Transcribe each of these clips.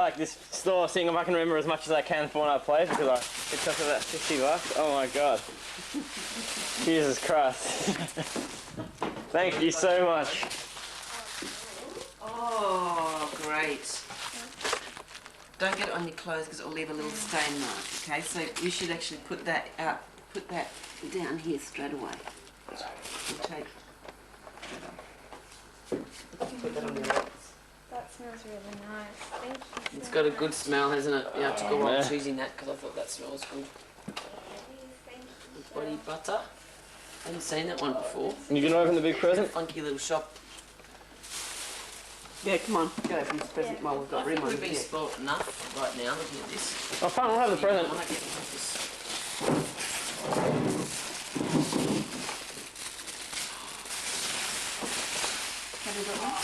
like this store thing if I can remember as much as I can for when I played because it cost about $50. Oh my god. Jesus Christ. Thank you so much. Oh, great. Don't get it on your clothes because it'll leave a little stain mark, okay? So you should actually put that out, put that down here straight away. And take that off. Put that on your lips. That smells really nice. Thank you. It's got a good smell, hasn't it? Yeah, I took a while choosing that because I thought that smells good. Thank you. Body butter. I haven't seen that one before. You gonna open the big present? Funky little shop. Yeah, come on, go open this present while we've got room on here. We've been spoilt enough right now looking at this. Oh, fine, I'll have the present. I might get this. Have you got one?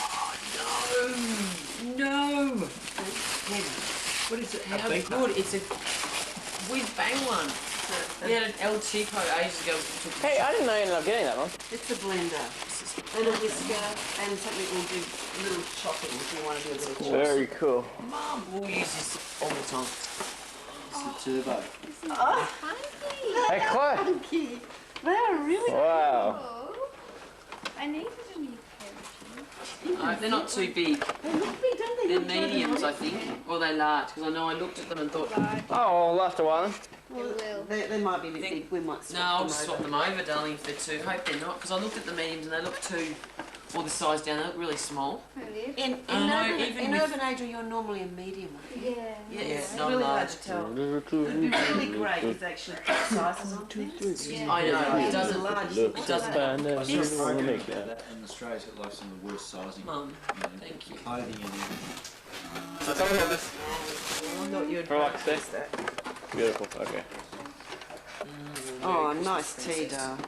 No! No! What is it? How good? It's a whiz bang one. We had an El Chico ages ago. Hey, I didn't know you ended up getting that one. It's a blender. And a whisker and something we'll do a little chopping if you want to do a little chopping. Very cool. Mum, we'll use this all the time. It's a turbo. Oh, funky. Hey, Chloe. Funky. They are really Wow. Cool. I needed a new pair of shoes. they're not too big. They look big, don't they? They're mediums, I think. Or they're large, because I know I looked at them and thought... Oh, well, after a while. They might be a bit big. We might swap them over. No, I'll swap them over, darling, if they're too... Hope they're not, because I looked at the mediums and they look too... Or the size down, they look really small. In urban Adrian, you're normally a medium, I think. Yeah. It's not really large to tell. It'd be really great if they actually put sizes on things. Yeah. I know, it doesn't large. It doesn't. I make that in Australia, it's like some of the worst sizing. Mum, thank you. Clothing and So tell me about this. I thought you'd relax there. Beautiful, okay. Oh, nice tea, darling.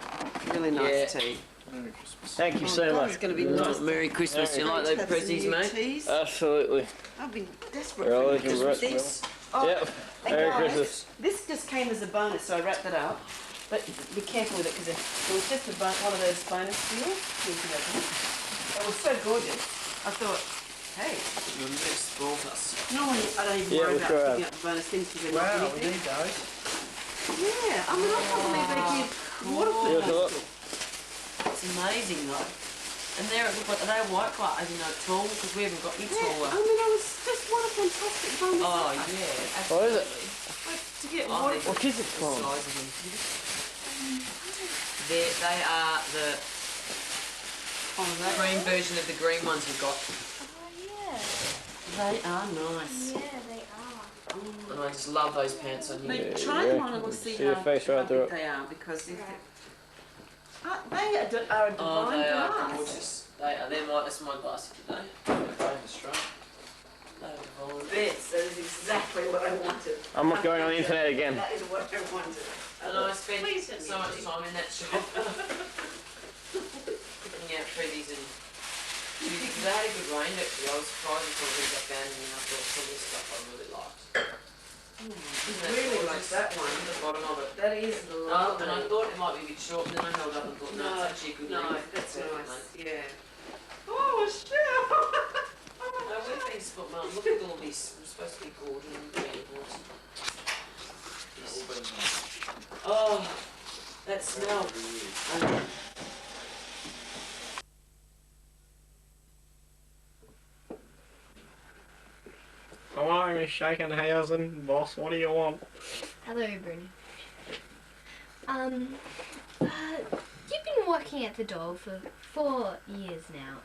Really nice tea. Merry Christmas. Thank you so much. It's going to be nice. Merry Christmas. You like those prezzies, mate? Teas? Absolutely. I've been desperate They're all for looking Christmas. right. This. Oh, Yep. and Merry guys, Christmas. This just came as a bonus, so I wrapped it up. But be careful with it because it was just one of those bonus deals. It was so gorgeous. I thought, hey, you're just spoiled us. Normally, I don't even worry about picking up the bonus things because they're not anything. we need those. Yeah, I mean, I can't believe they give waterfall. It's amazing though. And they're white glass, you know, tall, because we haven't got any taller. I mean, it was just what a fantastic bonus. Oh, yeah, absolutely. What is it? Like, to get waterfall. What is it called? They are the green version of the green ones we've got. Oh, yeah. They are nice. Yeah, they are. And I just love those pants on you. Yeah, Try them on and we'll see how big they are, because if they are a divine they are glass. gorgeous. They are. That's my glass today. This is exactly what I wanted. I'm not going on the internet again. That is what I wanted. And I spent so much time in that shop picking out treaties and because they had a good range actually. I was surprised at some of these I found and I thought some of this stuff I really liked. Really like that one. The bottom of it. That is lovely. And I thought it might be a bit short, and then I held up and thought, no, it's actually a good length. That's Perfect nice. length. Yeah. Oh, Chelle! No, we've been spot, Mum. Look at all this. We're supposed to be Gordon and Gordon. Oh, that smell. Hello, Miss Shakenhausen. Boss, what do you want? Hello, Bruni. You've been working at the door for 4 years now,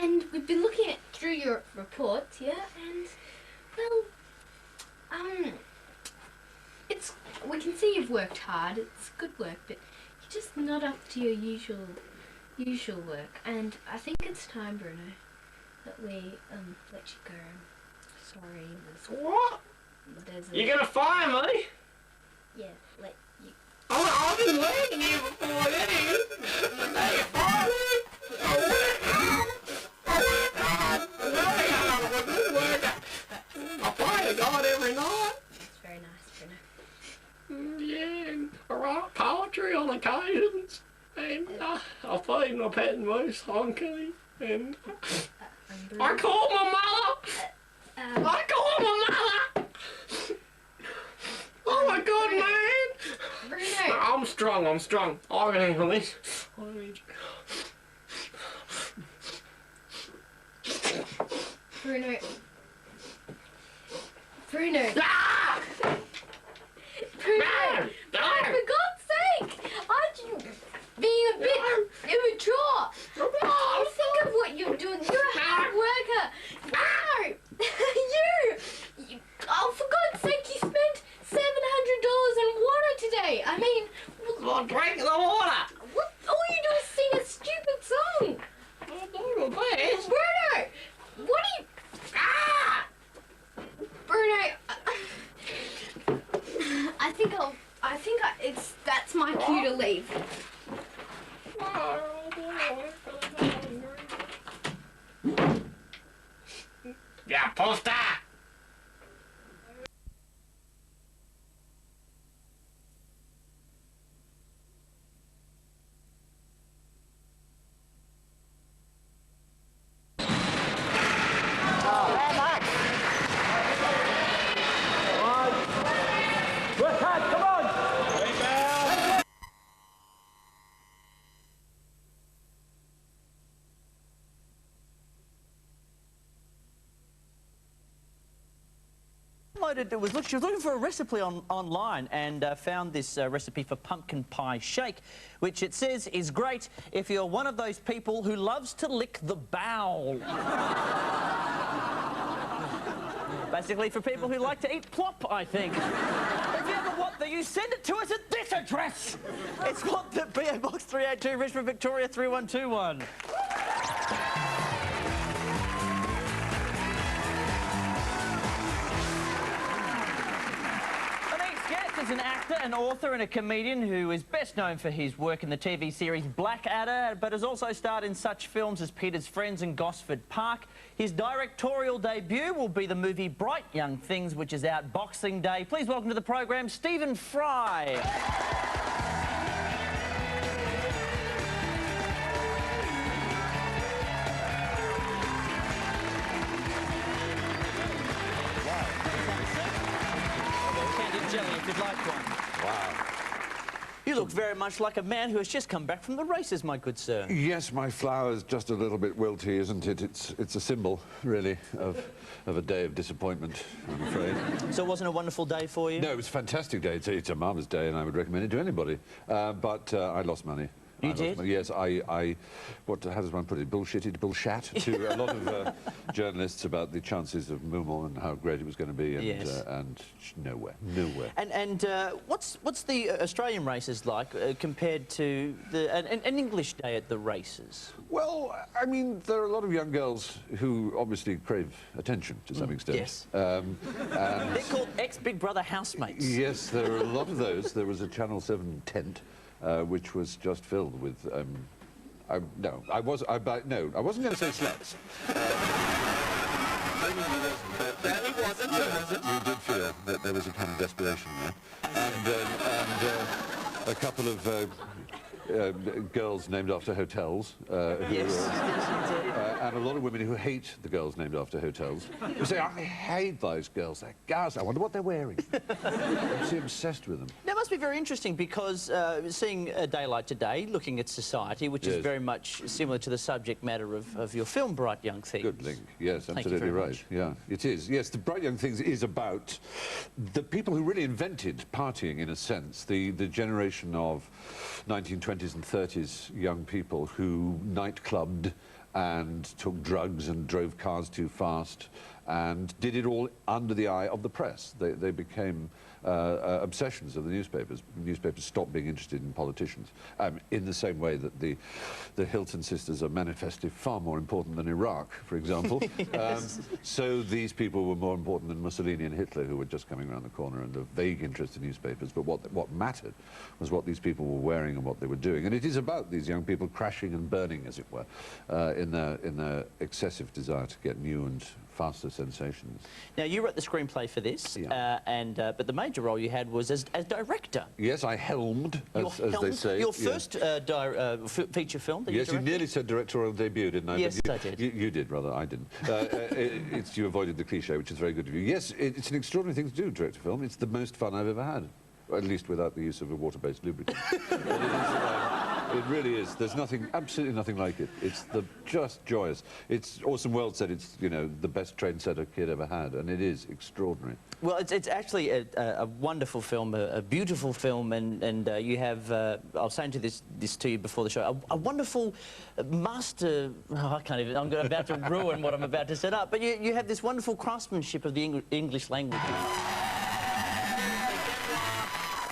and we've been looking through your reports, yeah, and, well, we can see you've worked hard, it's good work, but you're just not up to your usual work, and I think it's time, Bruno, that we, let you go. Sorry. What? You're gonna fire me? Yeah, let you. I've been leaving you before this. Now you fire me? I pray to God every night. That's very nice, Bruno. Yeah, and I write poetry on occasions. And I feed my pet moose, Honky, and I call my mother. I call my mother! Oh my god, man! Bruno. I'm strong. I can handle this. Bruno. Bruno. Ah! Bruno. No! Oh, for God's sake! Aren't you being a bit immature? You think of what you're doing. You're a hard worker. No! you! Oh, for God's sake, you spent $700 on water today. I mean, Well, drink the water! what? All you do is sing a stupid song. Bruno! What are you... Ah! Bruno, that's my cue to leave. Yeah, poster! Work hard, come on! She was looking for a recipe online and found this recipe for pumpkin pie shake, which it says is great if you're one of those people who loves to lick the bowel. Basically for people who like to eat plop, I think. If you ever want that, you send it to us at this address. It's what the PO Box 382, Richmond, Victoria 3121. Is an actor, an author and a comedian who is best known for his work in the TV series Blackadder, but has also starred in such films as Peter's Friends and Gosford Park. His directorial debut will be the movie Bright Young Things, which is out Boxing Day. Please welcome to the program Stephen Fry. Jelly, if you'd like one. Wow. You look very much like a man who has just come back from the races, my good sir. Yes, my flower's just a little bit wilty, isn't it? It's a symbol, really, of a day of disappointment, I'm afraid. So it wasn't a wonderful day for you? No, it was a fantastic day. It's a marvellous day, and I would recommend it to anybody. But I lost money. You did? Yes, how does one put it? Bullshit to a lot of journalists about the chances of Moomle and how great it was going to be, and, yes. And nowhere. And what's the Australian races like compared to an English day at the races? Well, I mean, there are a lot of young girls who obviously crave attention to some extent. Yes. And they're called ex-Big Brother housemates. yes, there are a lot of those. There was a Channel 7 tent. Which was just filled with, I wasn't going to say sluts. You did feel that there was a kind of desperation there. And a couple of girls named after hotels. Yes. And a lot of women who hate the girls named after hotels. Who say, I hate those girls. They're girls. I wonder what they're wearing. I'm so obsessed with them. That must be very interesting because seeing a day like today, looking at society, which is very much similar to the subject matter of your film, Bright Young Things. Good link. Yes, Thank absolutely you very right. much. Yeah, it is. Yes, the Bright Young Things is about the people who really invented partying, in a sense. The generation of 1920s and 30s young people who nightclubbed and took drugs and drove cars too fast and did it all under the eye of the press. They became obsessions of the newspapers. Newspapers stopped being interested in politicians, in the same way that the Hilton sisters are manifestly far more important than Iraq, for example. Yes. So these people were more important than Mussolini and Hitler, who were just coming around the corner, and a vague interest in newspapers. But what mattered was what these people were wearing and what they were doing. And it is about these young people crashing and burning, as it were, in their excessive desire to get new and faster sensations. Now, you wrote the screenplay for this, Yeah. but the major role you had was as director. Yes, I helmed, as they say. Your yeah. first feature film that Yes, you you directed? nearly said directorial debut, didn't I? Yes, But I did. You did, rather. I didn't. You avoided the cliche, which is very good of you. Yes, it's an extraordinary thing to do, direct a film. It's the most fun I've ever had, at least without the use of a water-based lubricant. It really is. There's nothing, absolutely nothing like it. It's just joyous. It's Orson Welles said it's, you know, the best train set a kid ever had, and it is extraordinary. Well, it's actually a wonderful film, a beautiful film, and you have, I was saying this to you before the show, a wonderful master, oh, I can't even, I'm about to ruin what I'm about to set up, but you have this wonderful craftsmanship of the English language.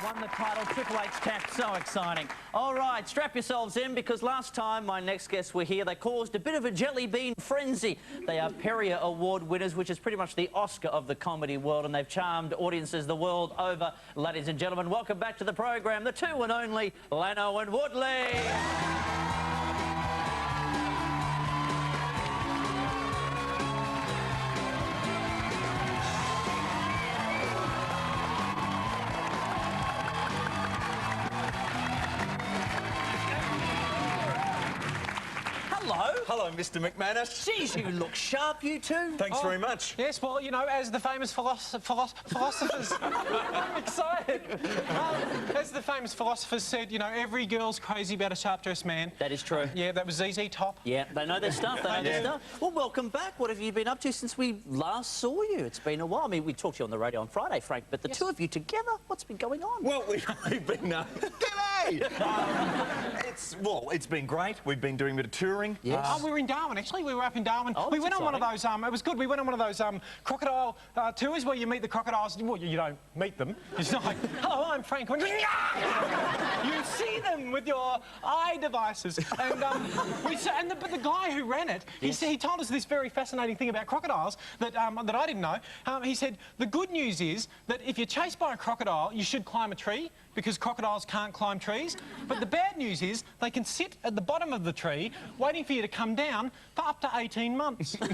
Won the title, Triple H tapped, so exciting. All right, strap yourselves in, because last time my next guests were here, they caused a bit of a jelly bean frenzy. They are Perrier Award winners, which is pretty much the Oscar of the comedy world, and they've charmed audiences the world over. Ladies and gentlemen, welcome back to the program, the two and only Lano and Woodley. Hello, Mr. McManus. Jeez, you look sharp, you two. Thanks very much. Yes, well, you know, as the famous philosophers... I'm excited. As the famous philosophers said, you know, every girl's crazy about a sharp-dressed man. That is true. Yeah, that was ZZ Top. Yeah, they know their stuff, they know their stuff. Well, welcome back. What have you been up to since we last saw you? It's been a while. I mean, we talked to you on the radio on Friday, Frank, but the two of you together, what's been going on? Well, we've been... G'day! It's been great. We've been doing a bit of touring. Yes. Oh, we were in Darwin, actually. We were up in Darwin. Oh, we that's went on one of exciting. those, it was good, we went on one of those crocodile tours where you meet the crocodiles. Well, you don't meet them. It's not like, hello, I'm Frank. You see them with your eye devices. And, but the guy who ran it, he told us this very fascinating thing about crocodiles that, that I didn't know. He said, the good news is that if you're chased by a crocodile, you should climb a tree, because crocodiles can't climb trees. But the bad news is they can sit at the bottom of the tree waiting for you to come down for up to 18 months. It's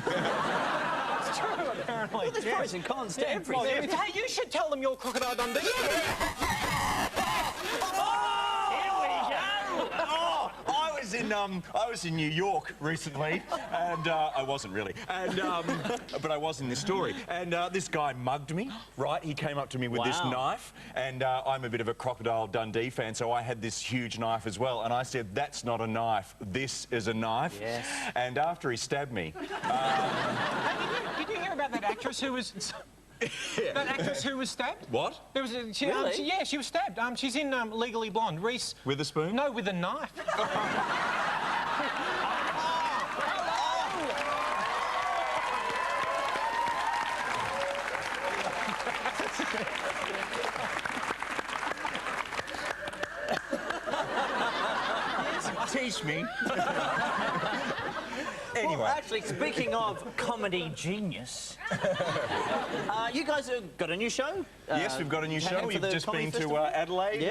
true, apparently. Well, there's pros and cons to everything. Well, hey, you should tell them you're Crocodile Dundee. I was in New York recently, and I wasn't really, and but I was in this story. And this guy mugged me. Right, he came up to me with this knife, and I'm a bit of a Crocodile Dundee fan, so I had this huge knife as well. And I said, "That's not a knife. This is a knife." Yes. And after he stabbed me, Did you hear about that actress who was... That actress who was stabbed? what? There was she was stabbed. She's in Legally Blonde. Reese... With a spoon? No, with a knife. Teach me. Anyway. Well, actually, speaking of comedy genius, you guys have got a new show? Yes, we've got a new show. We've just been to Adelaide,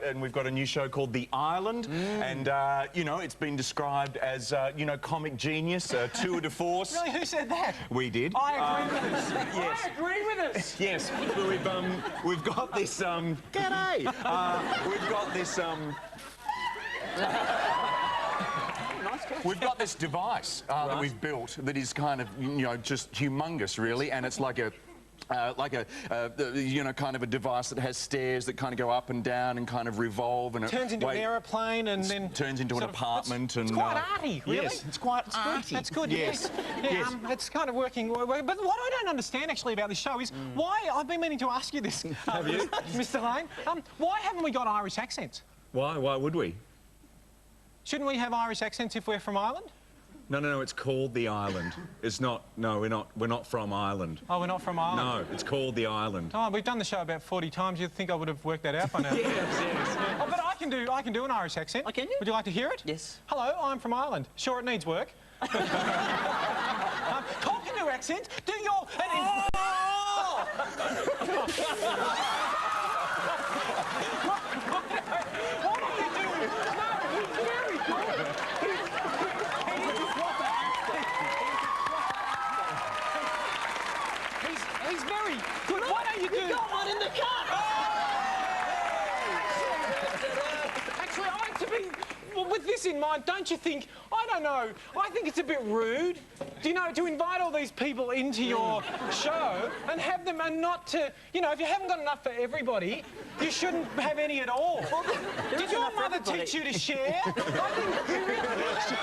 and we've got a new show called The Island. And, you know, it's been described as, you know, comic genius, tour de force. Really, who said that? We did. I agree with us. Yes. I agree with us. Yes, we've got this, g'day! We've got this, we've got this device that we've built that is kind of, you know, just humongous, really, and it's like a, you know, kind of a device that has stairs that kind of go up and down and kind of revolve, and it Turns into an aeroplane and then... turns into an apartment. It's quite arty, really. Yes, it's quite arty. That's good. Yes. Yeah, it's kind of working. But what I don't understand actually about this show is why... I've been meaning to ask you this, Have you? Mr. Lane. Why haven't we got Irish accents? Why would we? Shouldn't we have Irish accents if we're from Ireland? No, it's called The Island. It's not, no, we're not from Ireland. Oh, we're not from Ireland? No, it's called The Island. Oh, we've done the show about 40 times. You'd think I would have worked that out by now. Yes. Oh, but I can do an Irish accent. Oh, can you? Would you like to hear it? Yes. Hello, I'm from Ireland. Sure, it needs work. Talking to accents, do your... What do you do? No, he's very good. He's very good. Why don't you do... You got one in the cup! Actually, with this in mind, don't you think, I don't know, I think it's a bit rude, do you know, to invite all these people into your show and have them and not to, you know, if you haven't got enough for everybody, you shouldn't have any at all. Well, did your mother teach you to share? I think you really should.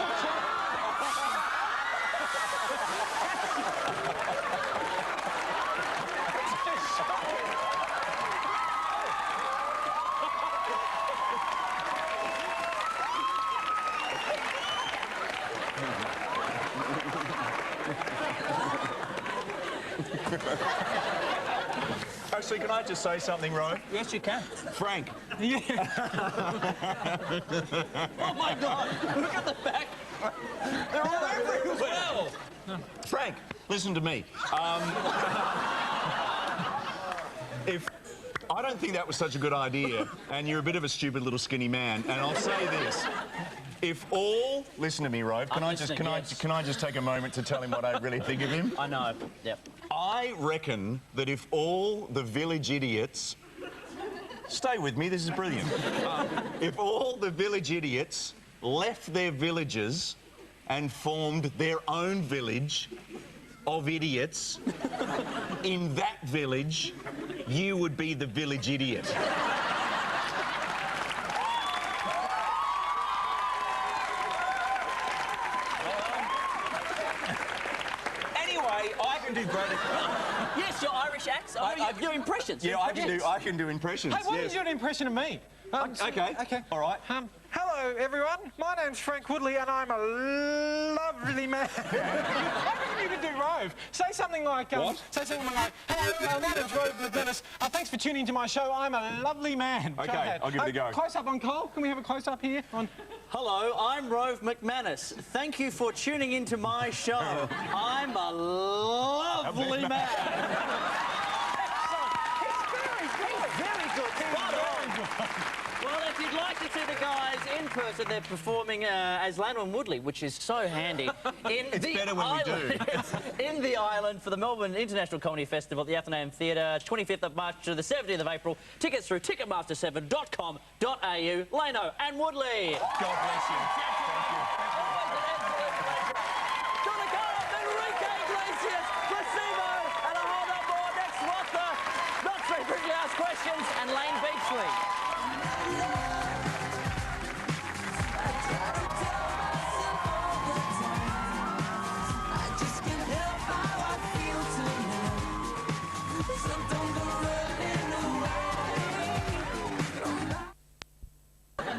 Actually, can I just say something, Rove? Yes, you can. Frank. Yeah. Oh, my God. Look at the back. They're all everywhere. Frank, listen to me. If I don't think that was such a good idea, and you're a bit of a stupid little skinny man, and I'll say this. If all... Listen to me, Rove. Can I just take a moment to tell him what I really think of him? I know. Yep. I reckon that if all the village idiots... Stay with me, this is brilliant. If all the village idiots left their villages and formed their own village of idiots, in that village, you would be the village idiot. I can do great. Yes, your Irish accent. I do impressions. Yeah, I can do impressions. Hey, why don't you do an impression of me? Okay. All right. Hello, everyone. My name's Frank Woodley, and I'm a lovely man. I reckon you could do Rove. Say something like, what? Say something like, hello, my name's Rove McManus. Thanks for tuning to my show. I'm a lovely man. Okay, I'll give it a go. Close up on Cole. Can we have a close up here? Hello, I'm Rove McManus. Thank you for tuning into my show. I'm a lovely man. Very good. Spot on. Well, if you'd like to see the guys in person, they're performing as Lano and Woodley, which is so handy. It's better when we do. In the island for the Melbourne International Comedy Festival at the Athenaeum Theatre, 25th of March to the 17th of April. Tickets through ticketmaster7.com.au. Lano and Woodley. God bless you. Thank you. Questions and Lane Beachley.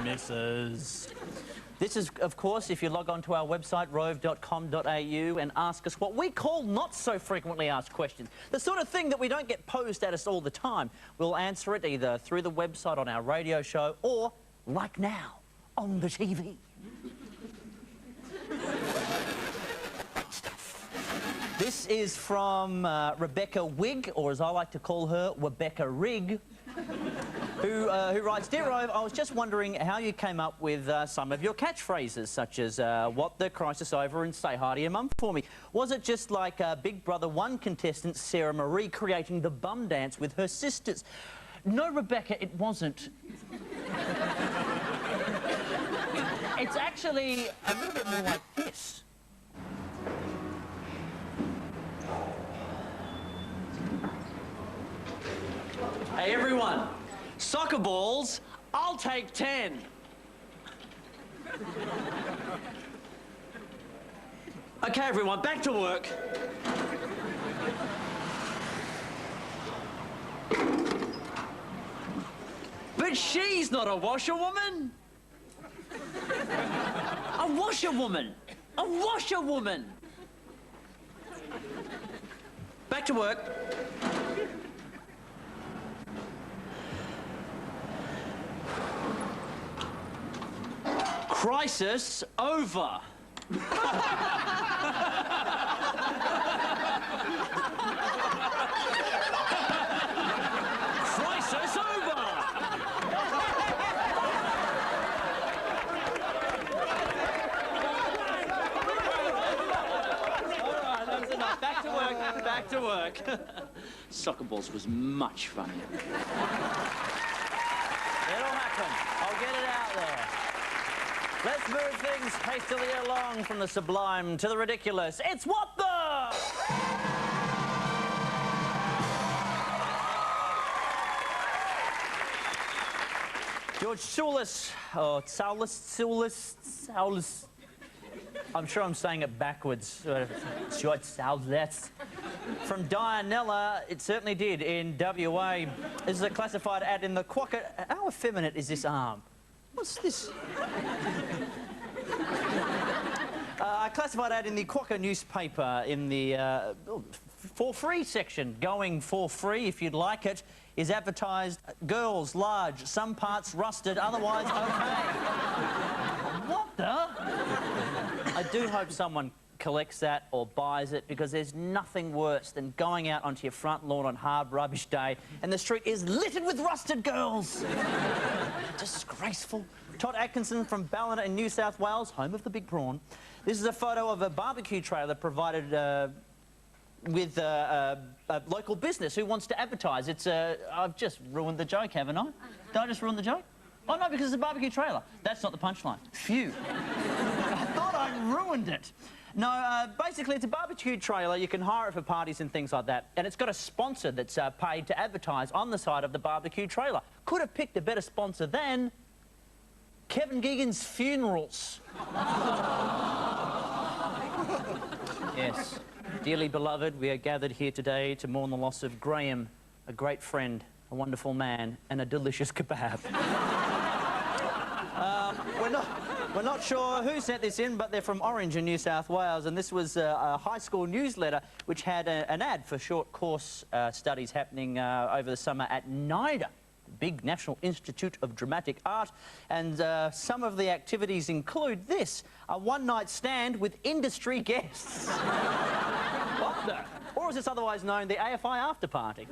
Misses. This is, of course, if you log on to our website, rove.com.au, and ask us what we call not so frequently asked questions. The sort of thing that we don't get posed at us all the time. We'll answer it either through the website on our radio show or, like now, on the TV. This is from Rebecca Wigg, or as I like to call her, Rebecca Rigg. Who writes, Dear Rove, I was just wondering how you came up with some of your catchphrases, such as what the crisis over and say hi to your mum for me. Was it just like Big Brother 1 contestant Sarah Marie creating the bum dance with her sisters? No, Rebecca, it wasn't. It's actually a little bit more like this. Hey, everyone. Soccer balls, I'll take 10. Okay, everyone, back to work. But she's not a washerwoman. A washerwoman. A washerwoman. Back to work. Crisis over. Crisis over. All right, that's enough. Back to work. Back to work. soccer balls was much funnier. It'll happen. I'll get it out there. Let's move things hastily along from the sublime to the ridiculous. It's What the... George Soulis, Soulis. I'm sure I'm saying it backwards. George Soulis. From Dianella, it certainly did, in WA. This is a classified ad in the Quokka. How effeminate is this arm? What's this? A classified ad in the Quokka newspaper in the for free section. Going for free, if you'd like it, is advertised. Girls, large, some parts rusted, otherwise okay. What the? I do hope someone collects that or buys it, because there's nothing worse than going out onto your front lawn on hard rubbish day and the street is littered with rusted girls. Disgraceful. Todd Atkinson from Ballina in New South Wales, home of the big prawn. This is a photo of a barbecue trailer provided with a local business who wants to advertise. It's I've just ruined the joke, haven't I? Did I just ruin the joke? Oh, no, because it's a barbecue trailer. That's not the punchline. Phew. I thought I ruined it. No, basically, it's a barbecue trailer. You can hire it for parties and things like that. And it's got a sponsor that's paid to advertise on the side of the barbecue trailer. Could have picked a better sponsor than Kevin Geegan's Funerals. Yes. Dearly beloved, we are gathered here today to mourn the loss of Graham, a great friend, a wonderful man, and a delicious kebab. We're not sure who sent this in, but they're from Orange in New South Wales, and this was a high school newsletter which had an ad for short course studies happening over the summer at NIDA, the big National Institute of Dramatic Art, and some of the activities include this: a one-night stand with industry guests. What the? Or as it's otherwise known, the AFI after party.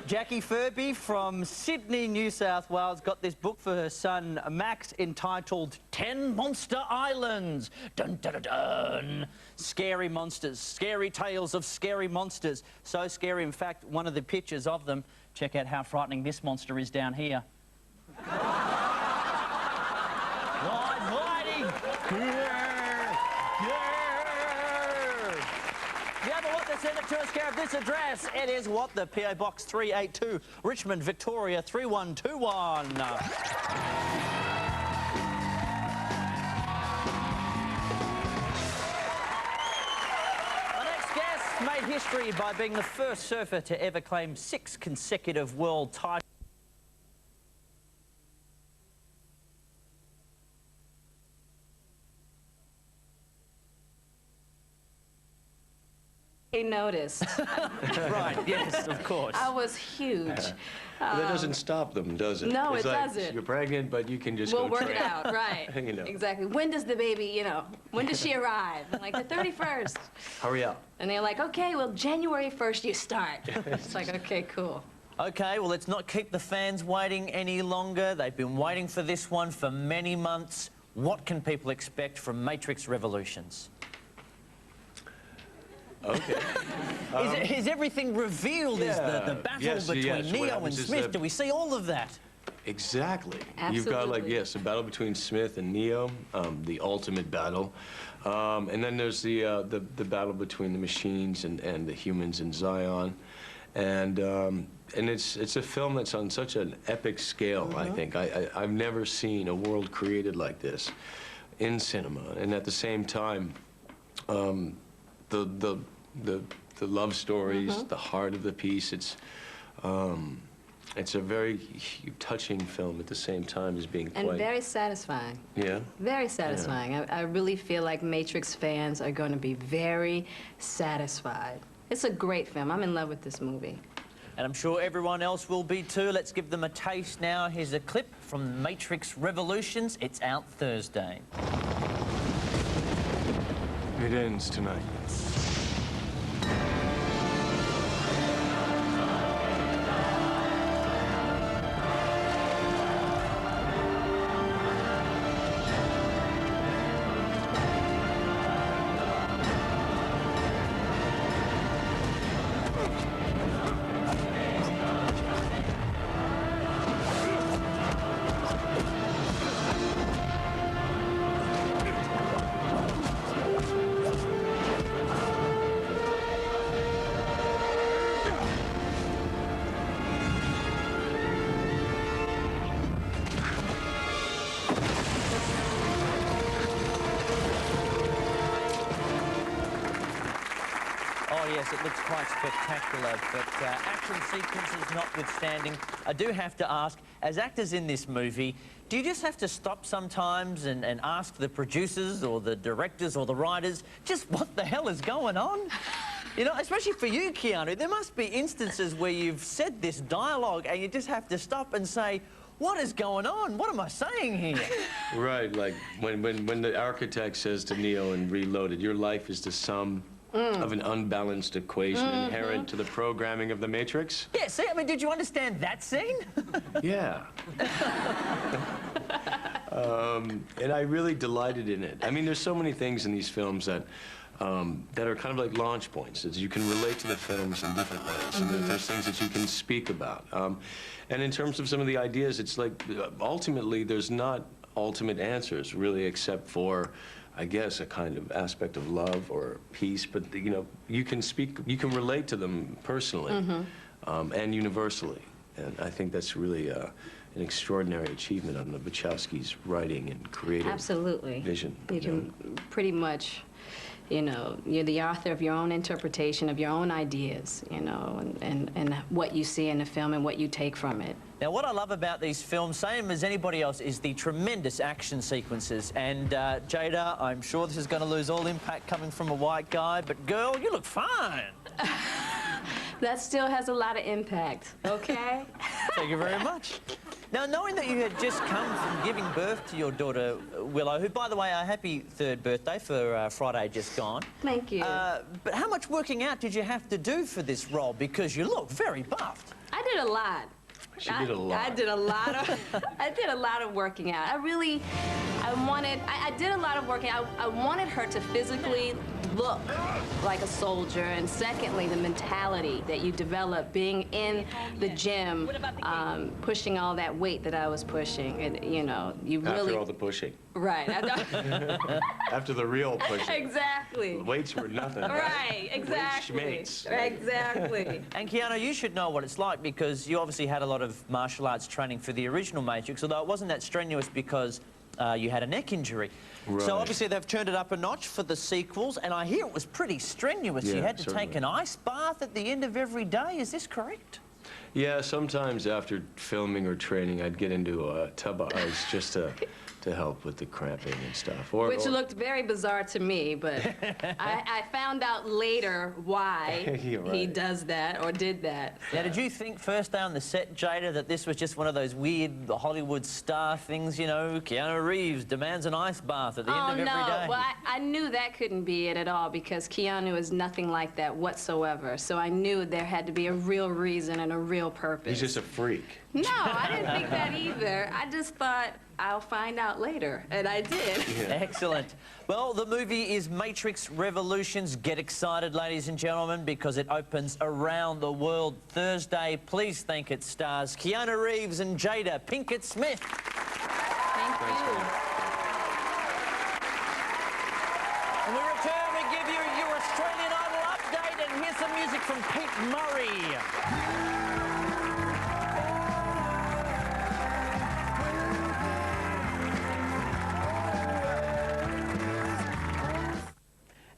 Jackie Furby from Sydney, New South Wales, got this book for her son Max entitled 10 Monster Islands. Dun, dun, dun, dun. Scary monsters, scary tales of scary monsters. So scary, in fact, one of the pictures of them, check out how frightening this monster is down here. Gliding! Send it to us, care of this address. It is What the, PO Box 382, Richmond, Victoria 3121. Our next guest made history by being the first surfer to ever claim 6 consecutive world titles. Noticed. Right, yes, of course. I was huge. That doesn't stop them, does it? No, it's it like, doesn't. You're pregnant, but you can just we'll go work train. it out, right. You know. Exactly. When does the baby, when does she arrive? I'm like, the 31st. Hurry up. And they're like, okay, well, January 1st you start. It's like, okay, cool. Okay, well, let's not keep the fans waiting any longer. They've been waiting for this one for many months. What can people expect from Matrix Revolutions? Okay. Is everything revealed? Yeah. Is the battle between Neo and Smith? Do we see all of that? Exactly. Absolutely. You've got, like, yes, a battle between Smith and Neo, the ultimate battle. And then there's the battle between the machines and the humans in Zion. And it's a film that's on such an epic scale, I think. I've never seen a world created like this in cinema. And at the same time, the love stories, the heart of the piece. It's a very touching film at the same time as being quite... And very satisfying. Yeah? Very satisfying. Yeah. I really feel like Matrix fans are going to be very satisfied. It's a great film. I'm in love with this movie. And I'm sure everyone else will be too. Let's give them a taste now. Here's a clip from Matrix Revolutions. It's out Thursday. It ends tonight. Oh, yes, it looks quite spectacular, but action sequences notwithstanding, I do have to ask, as actors in this movie, do you just have to stop sometimes and ask the producers or the directors or the writers just what the hell is going on? You know, especially for you, Keanu, there must be instances where you've said this dialogue and you just have to stop and say, what is going on? What am I saying here? Right, like when the architect says to Neo in Reloaded, your life is the sum of an unbalanced equation inherent to the programming of the Matrix. Yeah, see, I mean, did you understand that scene? Yeah. And I really delighted in it. I mean, there's so many things in these films that are kind of like launch points. That you can relate to the films in different ways. And there's things that you can speak about. And in terms of some of the ideas, it's like, ultimately, there's not ultimate answers, really, except for, I guess, a kind of aspect of love or peace. But, you know, you can relate to them personally and universally. And I think that's really an extraordinary achievement on the Wachowskis' writing and creative vision. You can pretty much, you know, you're the author of your own interpretation of your own ideas, you know, and what you see in the film and what you take from it. Now, what I love about these films, same as anybody else, is the tremendous action sequences. And, Jada, I'm sure this is going to lose all impact coming from a white guy, but, girl, you look fine. That still has a lot of impact, okay? Thank you very much. Now, knowing that you had just come from giving birth to your daughter, Willow, who, by the way, a happy 3rd birthday for Friday just gone. Thank you. But how much working out did you have to do for this role? Because you look very buffed. I did a lot. She did a lot. I did a lot of working out. I did a lot of working out. I wanted her to physically look like a soldier, and secondly, the mentality that you develop being in the gym, pushing all that weight that I was pushing, and you know, you really... After all the pushing. Right. After the real pushing. Exactly. The weights were nothing. Right, exactly. Weights, exactly. And Keanu, you should know what it's like because you obviously had a lot of martial arts training for the original Matrix, although it wasn't that strenuous because you had a neck injury. Right. So obviously they've turned it up a notch for the sequels, and I hear it was pretty strenuous. Yeah, you had to certainly. take an ice bath at the end of every day. Is this correct? Yeah, sometimes after filming or training, I'd get into a tub of ice just to help with the cramping and stuff. Which looked very bizarre to me, but I found out later why he does that or did that. Now, did you think first day on the set, Jada, that this was just one of those weird Hollywood star things, you know, Keanu Reeves demands an ice bath at the end of every day? Well, I knew that couldn't be it at all because Keanu is nothing like that whatsoever. So I knew there had to be a real reason and a real purpose. He's just a freak. No, I didn't think that either. I just thought, I'll find out later, and I did. Yeah. Excellent. Well, the movie is Matrix Revolutions. Get excited, ladies and gentlemen, because it opens around the world Thursday. Please thank its stars, Keanu Reeves and Jada Pinkett Smith. Thank you. When we return, we give you your Australian Idol update, and here's some music from Pete Murray.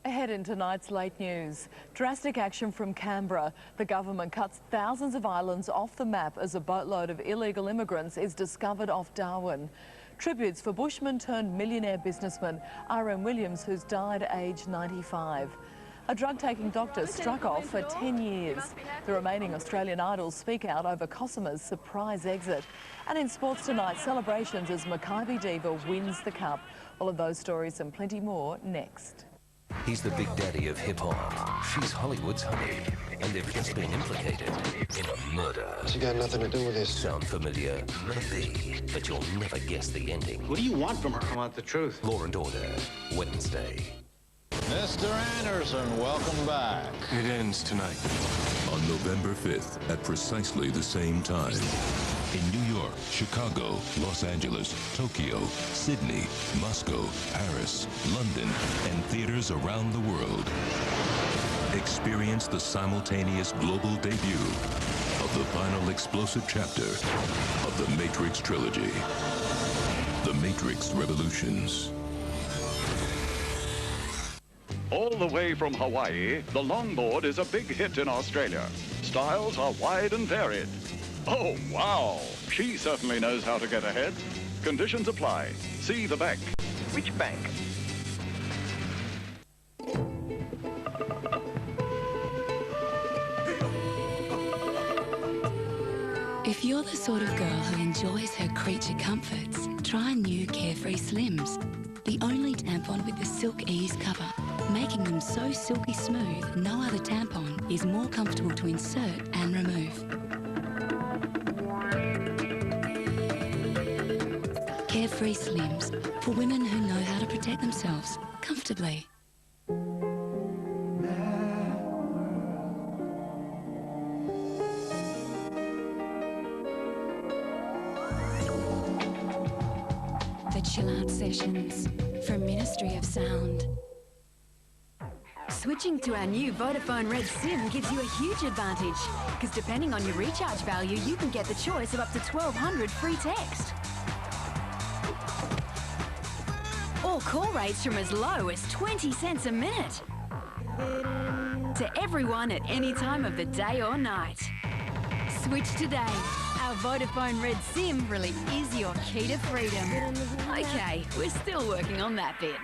Ahead in tonight's late news, drastic action from Canberra. The government cuts thousands of islands off the map as a boatload of illegal immigrants is discovered off Darwin. Tributes for Bushman turned millionaire businessman R.M. Williams, who's died aged 95. A drug-taking doctor struck off for 10 years. The remaining Australian idols speak out over Cosima's surprise exit. And in sports tonight, celebrations as Maccabi Diva wins the cup. All of those stories and plenty more next. He's the big daddy of hip-hop. She's Hollywood's honey. And they've just been implicated in a murder. She got nothing to do with this. Sound familiar? Maybe. But you'll never guess the ending. What do you want from her? I want the truth. Law and Order, Wednesday. Mr. Anderson, welcome back. It ends tonight. On November 5th, at precisely the same time. In New York, Chicago, Los Angeles, Tokyo, Sydney, Moscow, Paris, London, and theaters around the world. Experience the simultaneous global debut of the final explosive chapter of the Matrix trilogy. The Matrix Revolutions. All the way from Hawaii, the longboard is a big hit in Australia. Styles are wide and varied. Oh, wow! She certainly knows how to get ahead. Conditions apply. See the bank. Which bank? If you're the sort of girl who enjoys her creature comforts, try new Carefree Slims. The only tampon with the Silk Ease cover, making them so silky smooth, no other tampon is more comfortable to insert and remove. Carefree Slims, for women who know how to protect themselves comfortably. The Chill Out Sessions from Ministry of Sound. Switching to our new Vodafone Red SIM gives you a huge advantage, because depending on your recharge value, you can get the choice of up to 1,200 free text. Or call rates from as low as 20 cents a minute. To everyone at any time of the day or night. Switch today. Our Vodafone Red SIM really is your key to freedom. Okay, we're still working on that bit.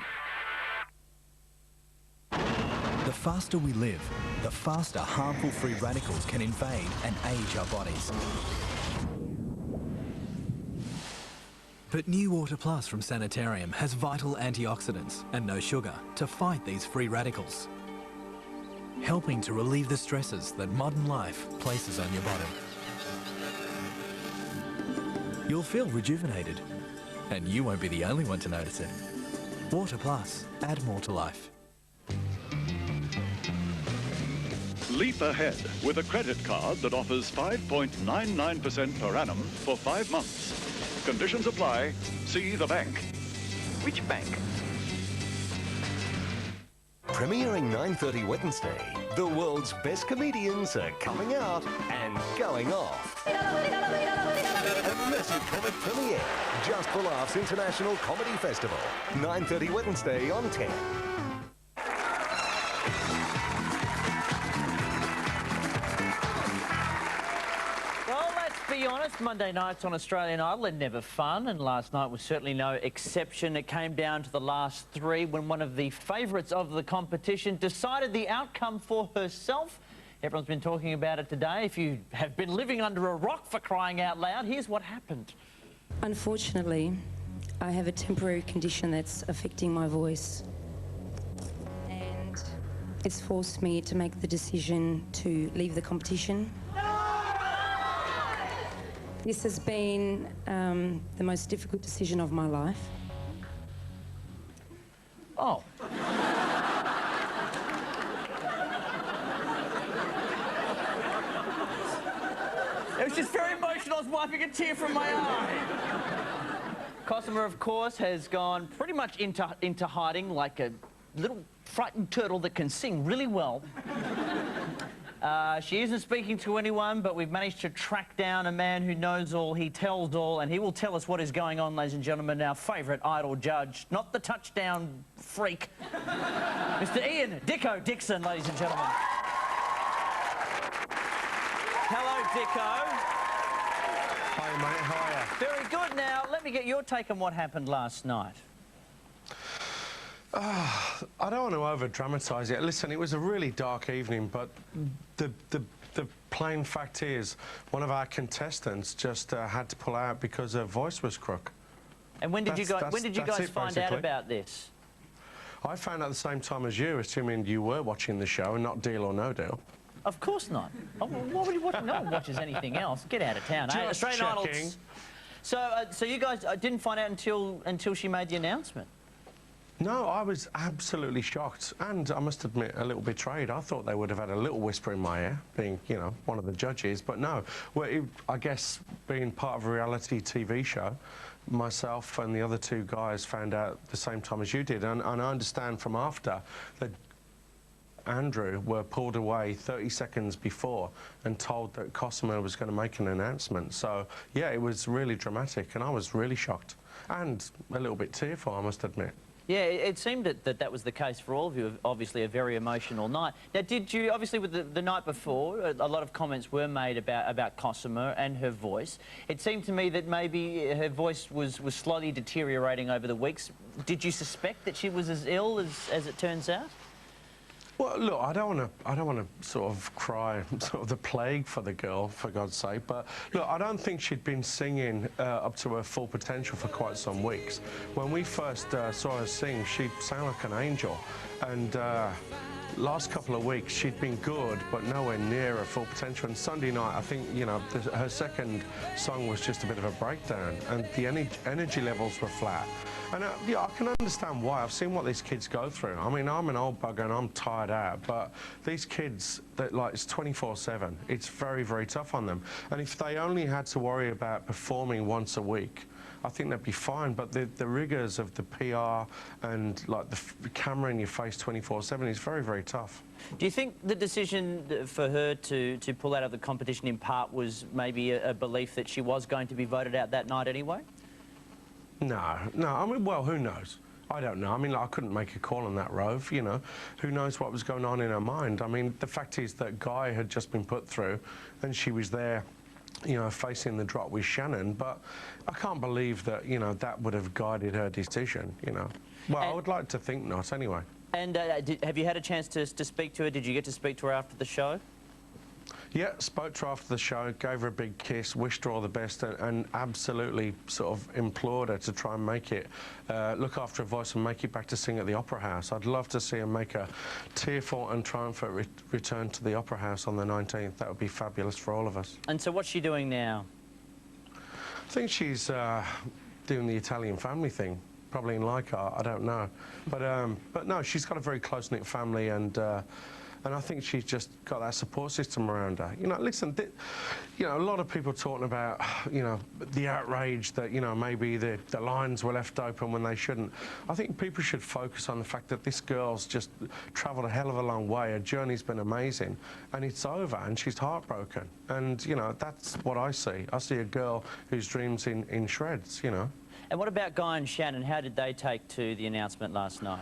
The faster we live, the faster harmful free radicals can invade and age our bodies. But New Water Plus from Sanitarium has vital antioxidants and no sugar to fight these free radicals, helping to relieve the stresses that modern life places on your body. You'll feel rejuvenated, and you won't be the only one to notice it. Water Plus, add more to life. Leap ahead with a credit card that offers 5.99% per annum for 5 months. Conditions apply. See the bank. Which bank? Premiering 9:30 Wednesday, the world's best comedians are coming out and going off. A massive comic premiere, Just for Laughs International Comedy Festival, 9:30 Wednesday on 10. Well, let's be honest, Monday nights on Australian Idol are never fun, and last night was certainly no exception. It came down to the last three when one of the favourites of the competition decided the outcome for herself. Everyone's been talking about it today. If you have been living under a rock, for crying out loud, here's what happened. Unfortunately, I have a temporary condition that's affecting my voice. And it's forced me to make the decision to leave the competition. This has been the most difficult decision of my life. Oh. It was just very emotional. I was wiping a tear from my eye. Cosima, of course, has gone pretty much into hiding like a little frightened turtle that can sing really well. She isn't speaking to anyone, but we've managed to track down a man who knows all, he tells all, and he will tell us what is going on, ladies and gentlemen, our favourite Idol judge, not the touchdown freak, Mr. Ian Dicko Dixon, ladies and gentlemen. Hello, Dicko. Hi, mate. How are you? Very good. Now, let me get your take on what happened last night. I don't want to over-dramatise it. Listen, it was a really dark evening, but the plain fact is one of our contestants just had to pull out because her voice was crook. And when did you guys find out about this? I found out at the same time as you, assuming you were watching the show and not Deal or No Deal. Of course not. Oh, what would you watch? No one watches anything else. Get out of town. Hey, Australian Idols. So you guys didn't find out until she made the announcement? No, I was absolutely shocked, and I must admit, a little betrayed. I thought they would have had a little whisper in my ear, being, you know, one of the judges, but no. Well, I guess being part of a reality TV show, myself and the other two guys found out the same time as you did, and I understand from after that Andrew were pulled away 30 seconds before and told that Cosima was going to make an announcement. So, yeah, it was really dramatic, and I was really shocked, and a little bit tearful, I must admit. Yeah, it seemed that was the case for all of you. Obviously, a very emotional night. Now, did you, obviously, with the night before, a lot of comments were made about Cosima and her voice. It seemed to me that maybe her voice was slowly deteriorating over the weeks. Did you suspect that she was as ill as it turns out? Well, look, I don't want to sort of cry sort of the plague for the girl, for God's sake. But look, I don't think she'd been singing up to her full potential for quite some weeks. When we first saw her sing, she sang like an angel, and last couple of weeks she'd been good, but nowhere near her full potential. And Sunday night, I think, you know, her second song was just a bit of a breakdown, and the energy levels were flat. And yeah, I can understand why. I've seen what these kids go through. I mean, I'm an old bugger and I'm tired out, but these kids, it's 24/7. It's very, very tough on them. And if they only had to worry about performing once a week, I think they'd be fine. But the rigours of the PR and like the camera in your face 24/7 is very, very tough. Do you think the decision for her to pull out of the competition in part was maybe a belief that she was going to be voted out that night anyway? No. I mean, well, who knows? I don't know. I mean, I couldn't make a call on that, Rove, you know. Who knows what was going on in her mind? I mean, the fact is that Guy had just been put through and she was there, you know, facing the drop with Shannon, but I can't believe that, you know, that would have guided her decision, you know. Well, I would like to think not, anyway. And have you had a chance to speak to her? Did you get to speak to her after the show? Yeah, spoke to her after the show, gave her a big kiss, wished her all the best, and absolutely sort of implored her to try and make it, look after her voice and make it back to sing at the Opera House. I'd love to see her make a tearful and triumphant return to the Opera House on the 19th. That would be fabulous for all of us. And so what's she doing now? I think she's doing the Italian family thing, probably in Leichhardt, I don't know. But no, she's got a very close-knit family, and I think she's just got that support system around her. You know, listen, you know, a lot of people talking about, you know, the outrage that, you know, maybe the lines were left open when they shouldn't. I think people should focus on the fact that this girl's just travelled a hell of a long way. Her journey's been amazing, and it's over, and she's heartbroken. And, you know, that's what I see. I see a girl whose dream's in shreds, you know. And what about Guy and Shannon? How did they take to the announcement last night?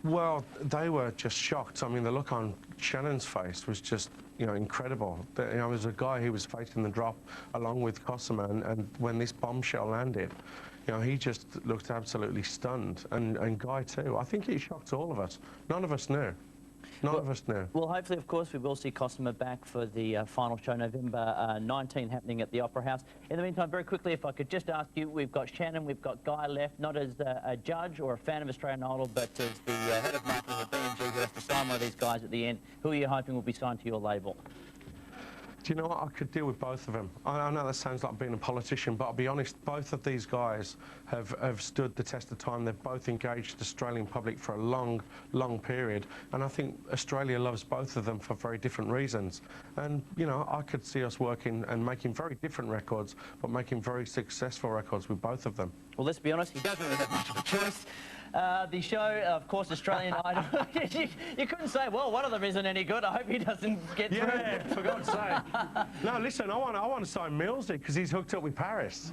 Well, they were just shocked. I mean, the look on Shannon's face was just, you know, incredible. You know, there was a guy who was facing the drop along with Cosima, and when this bombshell landed, you know, he just looked absolutely stunned, and Guy too. I think it shocked all of us. None of us knew. None of us knew. Well, hopefully, of course, we will see Cosima back for the final show, November 19, happening at the Opera House. In the meantime, very quickly, if I could just ask you, we've got Shannon, we've got Guy left, not as a judge or a fan of Australian Idol, but as the head of marketing at B&G, who has to sign one of these guys at the end. Who are you hoping will be signed to your label? Do you know what? I could deal with both of them. I know that sounds like being a politician, but I'll be honest, both of these guys have stood the test of time. They've both engaged the Australian public for a long, long period, and I think Australia loves both of them for very different reasons. And, you know, I could see us working and making very different records, but making very successful records with both of them. Well, let's be honest, he doesn't really have much of a choice. The show, of course, Australian Idol. you couldn't say, well, one of them isn't any good. I hope he doesn't get through. Yeah, for God's sake. No, listen, I want to sign Millsy because he's hooked up with Paris.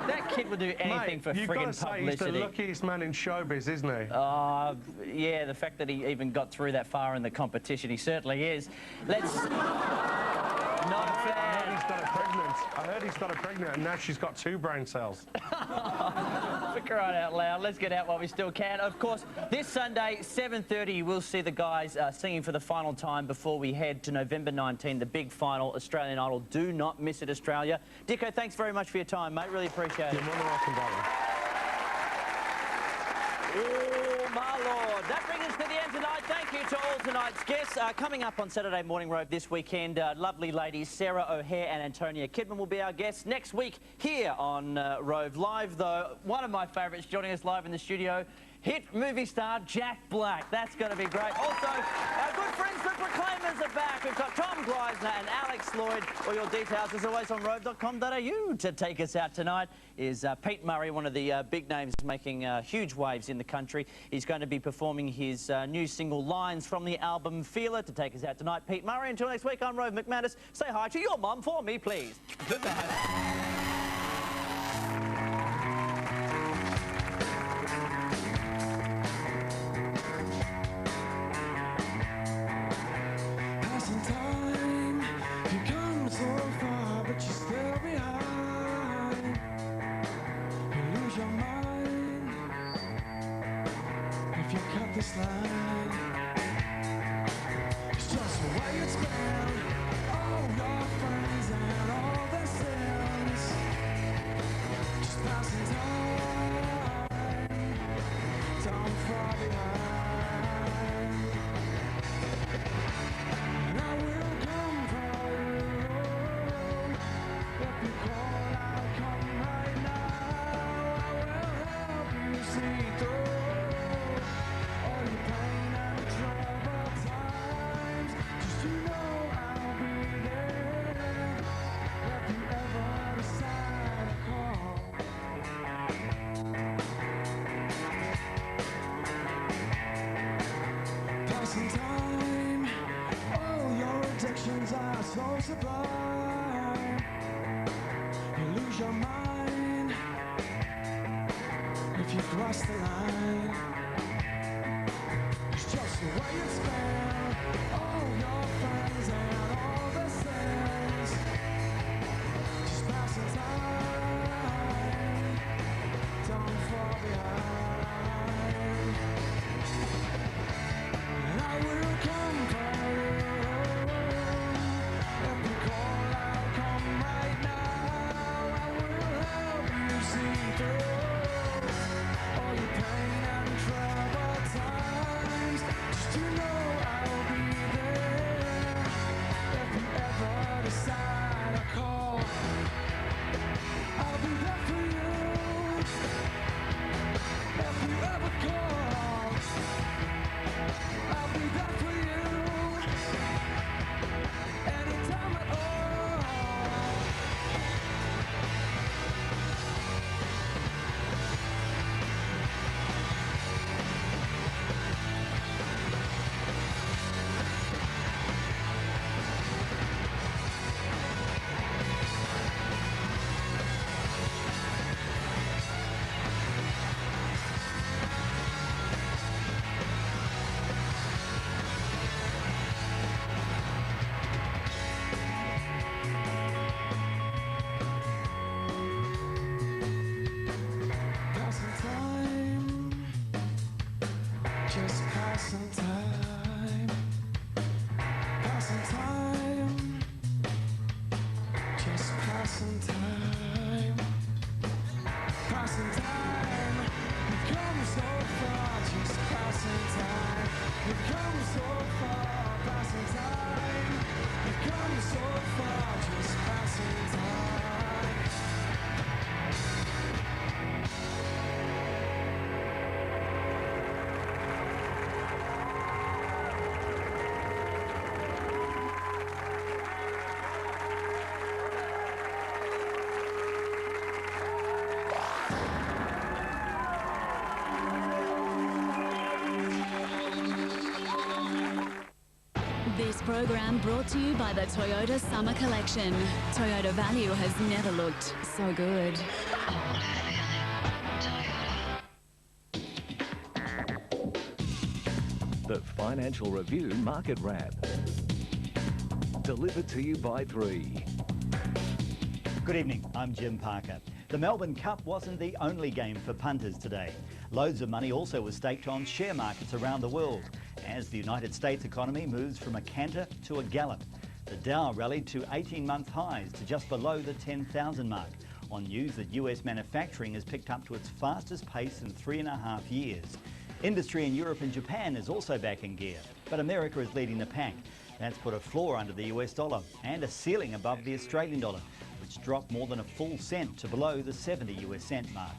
That kid would do anything for friggin' publicity. You've got to say he's the luckiest man in showbiz, isn't he? Yeah, the fact that he even got through that far in the competition, he certainly is. Let's... Not a fan. I heard he's got her pregnant, and now she's got 2 brain cells. For crying out loud, let's get out while we still can. Of course, this Sunday, 7:30, you will see the guys singing for the final time before we head to November 19, the big final, Australian Idol. Do not miss it, Australia. Dicko, thanks very much for your time, mate. Really appreciate it. You're more than welcome, darling. Oh, my Lord. That brings us to the end tonight. Thank you to all tonight's guests. Coming up on Saturday Morning Rove this weekend, lovely ladies Sarah O'Hare and Antonia Kidman will be our guests. Next week here on Rove Live, though, one of my favourites joining us live in the studio, hit movie star Jack Black. That's going to be great. Also, our good friends the Proclaimers are back. We've got Tom Gleisner and Alex Lloyd. All your details, as always, on rove.com.au. To take us out tonight is Pete Murray, one of the big names making huge waves in the country. He's going to be performing his new single, Lines, from the album Feeler. To take us out tonight, Pete Murray. Until next week, I'm Rove McManus. Say hi to your mum for me, please. Good night. line. It's just the way it's been. All your friends and all their sins. Just passing time. Don't fall behind. And I will come for you. If you call, I'll come right now. I will help you see through all your pain and troubled times. Just you know I'll be there if you ever decide to call. Passing time, all your addictions are so sublime. You lose your mind if you cross the line. It's just the way it's been. All your friends and all the sins. Just passing time. Don't fall behind. And I will come for you. If you call, I'll come right now. I will help you see through all your pain and troubled times. Just you know I'll be there if you ever decide to call. I'll be there for you if you ever call. I'll be there for you anytime at all. Passing time, just passing time. Passing time, just passing time. Passing time, we've come so far, just passing time. We've come so far, passing time. We've come so far, just passing time. This program brought to you by the Toyota Summer Collection. Toyota value has never looked so good. The Financial Review Market Wrap. Delivered to you by 3. Good evening, I'm Jim Parker. The Melbourne Cup wasn't the only game for punters today. Loads of money also was staked on share markets around the world as the United States economy moves from a canter to a gallop. The Dow rallied to 18-month highs to just below the 10,000 mark on news that US manufacturing has picked up to its fastest pace in 3.5 years. Industry in Europe and Japan is also back in gear, but America is leading the pack. That's put a floor under the US dollar and a ceiling above the Australian dollar, which dropped more than a full cent to below the 70 US cent mark.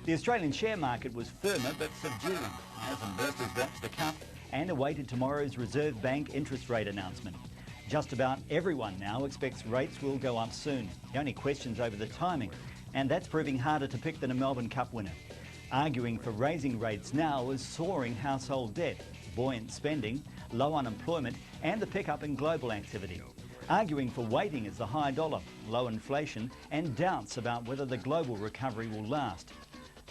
The Australian share market was firmer but subdued as investors watched the cup and awaited tomorrow's Reserve Bank interest rate announcement. Just about everyone now expects rates will go up soon. The only question's over the timing, and that's proving harder to pick than a Melbourne Cup winner. Arguing for raising rates now is soaring household debt, buoyant spending, low unemployment and the pickup in global activity. Arguing for waiting is the high dollar, low inflation and doubts about whether the global recovery will last.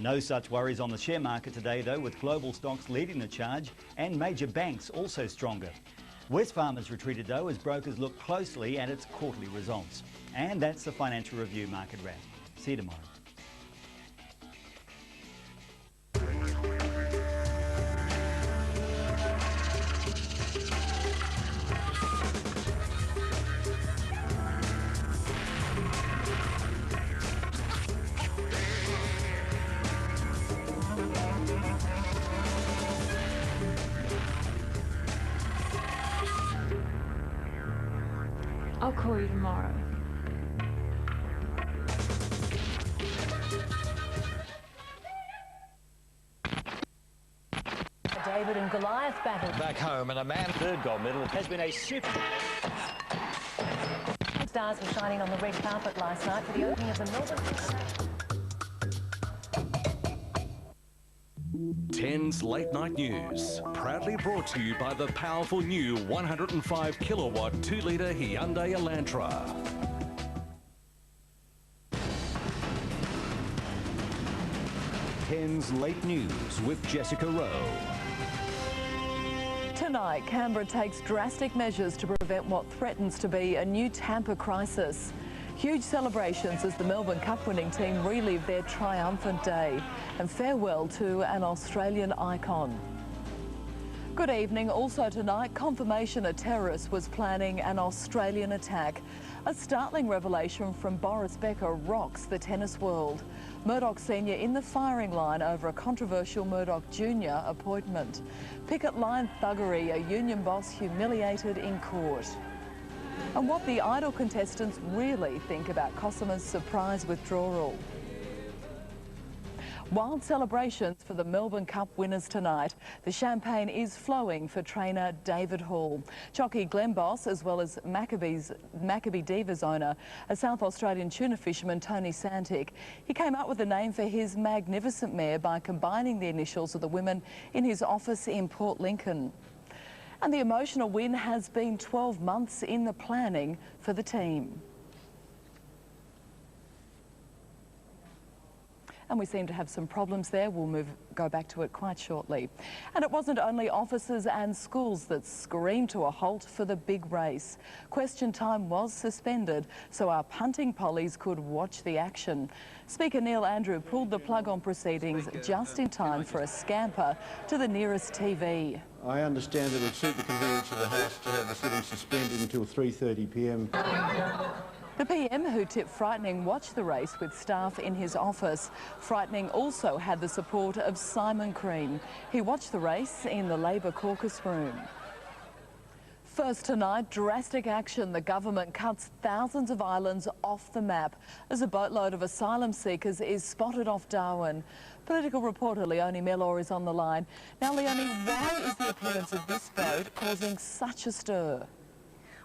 No such worries on the share market today though, with global stocks leading the charge and major banks also stronger. Wesfarmers retreated though as brokers look closely at its quarterly results. And that's the Financial Review Market Wrap. See you tomorrow. I'll call you tomorrow. David and Goliath battle. Back home, and a man third gold medal has been a super. Stars were shining on the red carpet last night for the opening of the Melbourne. 10's Late Night News, proudly brought to you by the powerful new 105 kilowatt 2-litre Hyundai Elantra. 10's Late News with Jessica Rove. Tonight, Canberra takes drastic measures to prevent what threatens to be a new Tampa crisis. Huge celebrations as the Melbourne Cup winning team relive their triumphant day and farewell to an Australian icon. Good evening. Also tonight, confirmation a terrorist was planning an Australian attack. A startling revelation from Boris Becker rocks the tennis world. Murdoch Sr. in the firing line over a controversial Murdoch Jr. appointment. Picket line thuggery, a union boss humiliated in court. And what the Idol contestants really think about Cossamer's surprise withdrawal. Wild celebrations for the Melbourne Cup winners tonight. The champagne is flowing for trainer David Hall. Jockey Glenn Boss, as well as Maccabee Divas owner, a South Australian tuna fisherman, Tony Santic. He came up with a name for his magnificent mare by combining the initials of the women in his office in Port Lincoln. And the emotional win has been 12 months in the planning for the team. And we seem to have some problems there. We'll go back to it quite shortly. And it wasn't only offices and schools that screamed to a halt for the big race. Question time was suspended so our punting pollies could watch the action. Speaker Neil Andrew pulled the plug on proceedings just in time for a scamper to the nearest TV. I understand it would suit the convenience of the House to have the sitting suspended until 3:30 p.m. The PM, who tipped Frightening, watched the race with staff in his office. Frightening also had the support of Simon Crean. He watched the race in the Labor caucus room. First tonight, drastic action. The government cuts thousands of islands off the map as a boatload of asylum seekers is spotted off Darwin. Political reporter Leonie Mellor is on the line. Now, Leonie, why is the appearance of this boat causing such a stir?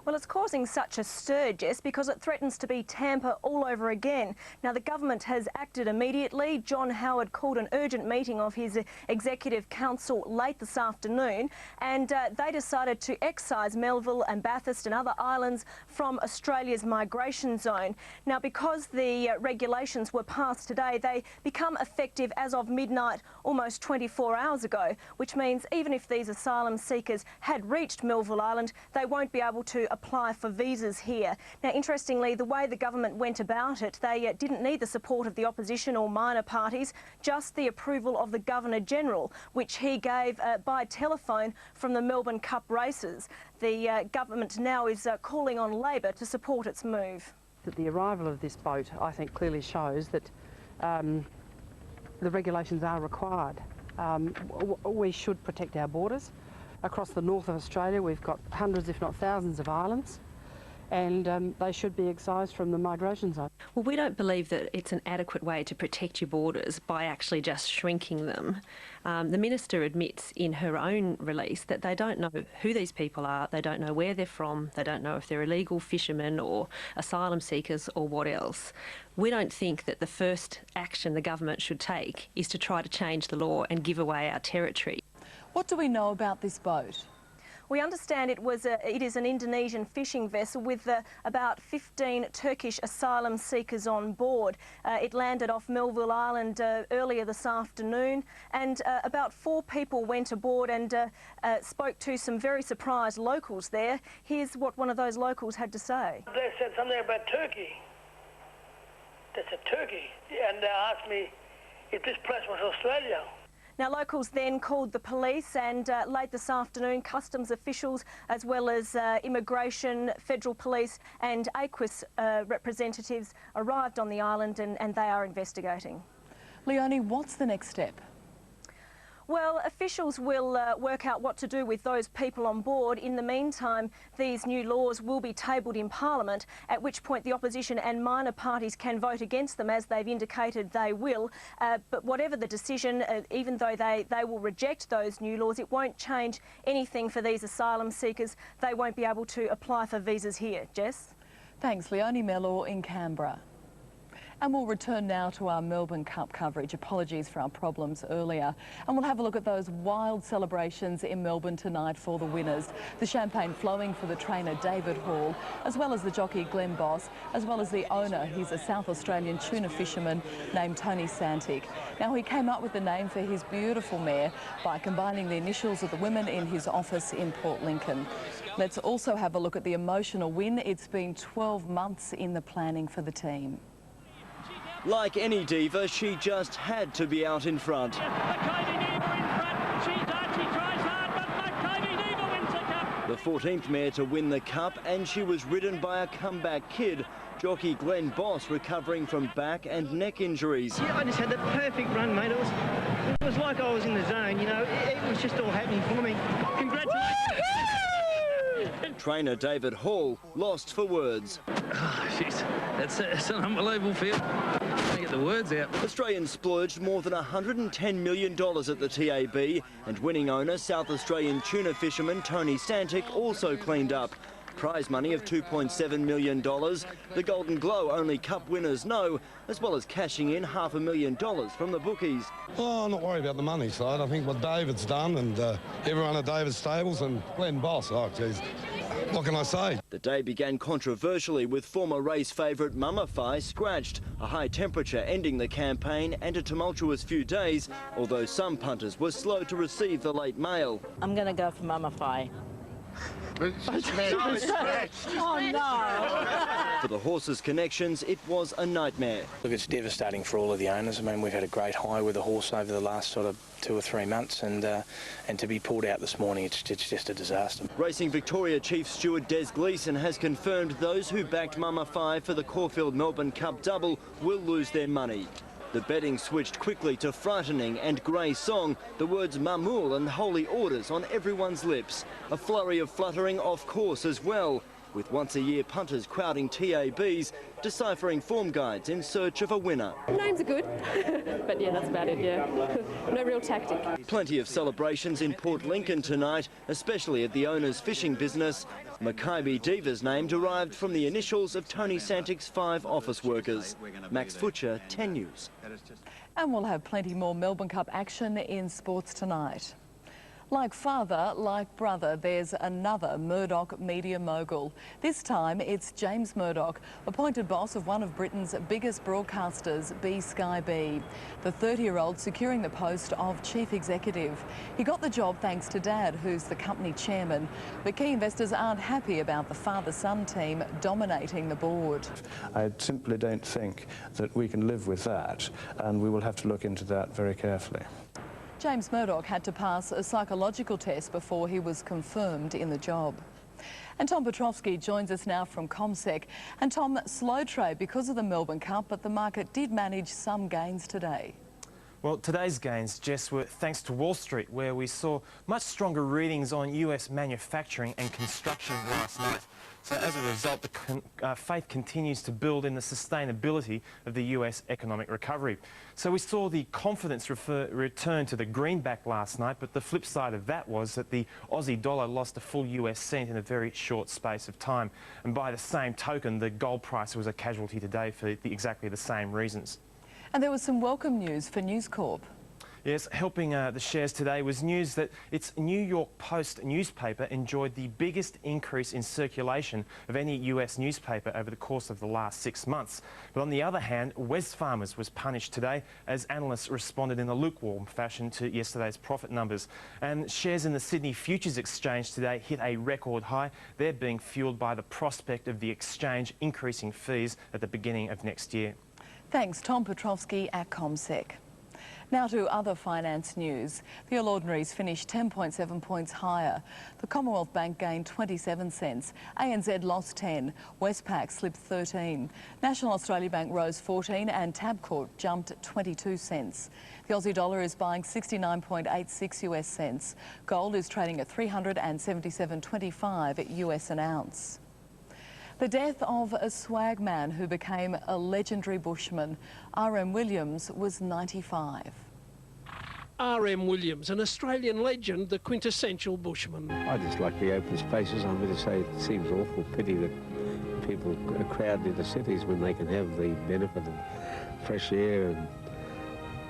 Well, it's causing such a stir, Jess, because it threatens to be Tampa all over again. Now, the government has acted immediately. John Howard called an urgent meeting of his Executive Council late this afternoon, and they decided to excise Melville and Bathurst and other islands from Australia's migration zone. Now, because the regulations were passed today, they become effective as of midnight, almost 24 hours ago, which means even if these asylum seekers had reached Melville Island, they won't be able to apply for visas here. Now, interestingly, the way the government went about it, they didn't need the support of the opposition or minor parties, just the approval of the Governor-General, which he gave by telephone from the Melbourne Cup races. The government now is calling on Labor to support its move. The arrival of this boat, I think, clearly shows that the regulations are required. We should protect our borders. Across the north of Australia, we've got hundreds, if not thousands, of islands, and they should be excised from the migration zone. Well, we don't believe that it's an adequate way to protect your borders by actually just shrinking them. The Minister admits in her own release that they don't know who these people are, they don't know where they're from, they don't know if they're illegal fishermen or asylum seekers or what else. We don't think that the first action the government should take is to try to change the law and give away our territory. What do we know about this boat? We understand it is an Indonesian fishing vessel with about 15 Turkish asylum seekers on board. It landed off Melville Island earlier this afternoon, and about 4 people went aboard and spoke to some very surprised locals there. Here's what one of those locals had to say. They said something about Turkey. They said Turkey, and they asked me if this place was Australia. Now, locals then called the police, and late this afternoon, customs officials, as well as immigration, federal police and AQUIS representatives arrived on the island, and they are investigating. Leonie, what's the next step? Well, officials will work out what to do with those people on board. In the meantime, these new laws will be tabled in Parliament, at which point the opposition and minor parties can vote against them, as they've indicated they will. But whatever the decision, even though they will reject those new laws, it won't change anything for these asylum seekers. They won't be able to apply for visas here. Jess? Thanks, Leonie Mellor in Canberra. And we'll return now to our Melbourne Cup coverage. Apologies for our problems earlier. And we'll have a look at those wild celebrations in Melbourne tonight for the winners. The champagne flowing for the trainer David Hall, as well as the jockey Glenn Boss, as well as the owner. He's a South Australian tuna fisherman named Tony Santic. Now, he came up with the name for his beautiful mare by combining the initials of the women in his office in Port Lincoln. Let's also have a look at the emotional win. It's been 12 months in the planning for the team. Like any diva, she just had to be out in front. The 14th mare to win the Cup, and she was ridden by a comeback kid, jockey Glenn Boss, recovering from back and neck injuries. Yeah, I just had the perfect run, mate. It was like I was in the zone, you know. It was just all happening for me. Congratulations! Trainer David Hall lost for words. Oh, jeez, that's an unbelievable feel. Can't get the words out. Australians splurged more than $110 million at the TAB, and winning owner South Australian tuna fisherman Tony Santic also cleaned up. Prize money of $2.7 million, the Golden Glow only Cup winners know, as well as cashing in $500,000 from the bookies. Well, I'm not worried about the money side. I think what David's done and everyone at David's stables and Glenn Boss, oh, geez, what can I say? The day began controversially with former race favourite Mummify scratched, a high temperature ending the campaign and a tumultuous few days, although some punters were slow to receive the late mail. I'm going to go for Mummify. Oh, no. For the horses' connections, it was a nightmare. Look, it's devastating for all of the owners. I mean, we've had a great high with the horse over the last sort of 2 or 3 months, and to be pulled out this morning, it's just a disaster. Racing Victoria Chief Steward Des Gleeson has confirmed those who backed Mummify for the Caulfield Melbourne Cup double will lose their money. The betting switched quickly to frightening and grey song, the words Mamul and holy orders on everyone's lips. A flurry of fluttering off course as well, with once-a-year punters crowding TABs, deciphering form guides in search of a winner. Names are good, but yeah, that's about it, yeah. No real tactic. Plenty of celebrations in Port Lincoln tonight, especially at the owner's fishing business. Mackay Diva's name derived from the initials of Tony Santic's 5 office workers. Max Futcher, 10 News. And we'll have plenty more Melbourne Cup action in sports tonight. Like father, like brother, there's another Murdoch media mogul. This time it's James Murdoch, appointed boss of one of Britain's biggest broadcasters, B-Sky B. The 30-year-old securing the post of chief executive. He got the job thanks to Dad, who's the company chairman. But key investors aren't happy about the father-son team dominating the board. I simply don't think that we can live with that, and we will have to look into that very carefully. James Murdoch had to pass a psychological test before he was confirmed in the job. And Tom Petrovsky joins us now from ComSec. And Tom, slow trade because of the Melbourne Cup, but the market did manage some gains today. Well, today's gains, Jess, were thanks to Wall Street, where we saw much stronger readings on US manufacturing and construction last night. So as a result, the faith continues to build in the sustainability of the US economic recovery. So we saw the confidence return to the greenback last night, but the flip side of that was that the Aussie dollar lost a full US cent in a very short space of time. And by the same token, the gold price was a casualty today for exactly the same reasons. And there was some welcome news for News Corp. Yes, helping the shares today was news that its New York Post newspaper enjoyed the biggest increase in circulation of any US newspaper over the course of the last 6 months. But on the other hand, Wesfarmers was punished today as analysts responded in a lukewarm fashion to yesterday's profit numbers. And shares in the Sydney Futures Exchange today hit a record high. They're being fuelled by the prospect of the exchange increasing fees at the beginning of next year. Thanks, Tom Petrovsky at ComSec. Now to other finance news. The All Ordinaries finished 10.7 points higher. The Commonwealth Bank gained 27 cents. ANZ lost 10. Westpac slipped 13. National Australia Bank rose 14 and Tabcorp jumped 22 cents. The Aussie dollar is buying 69.86 US cents. Gold is trading at 377.25 US an ounce. The death of a swag man who became a legendary bushman. R.M. Williams was 95. R.M. Williams, an Australian legend, the quintessential bushman. I just like the open spaces. I'm going to say it seems awful pity that people are crowded into cities when they can have the benefit of fresh air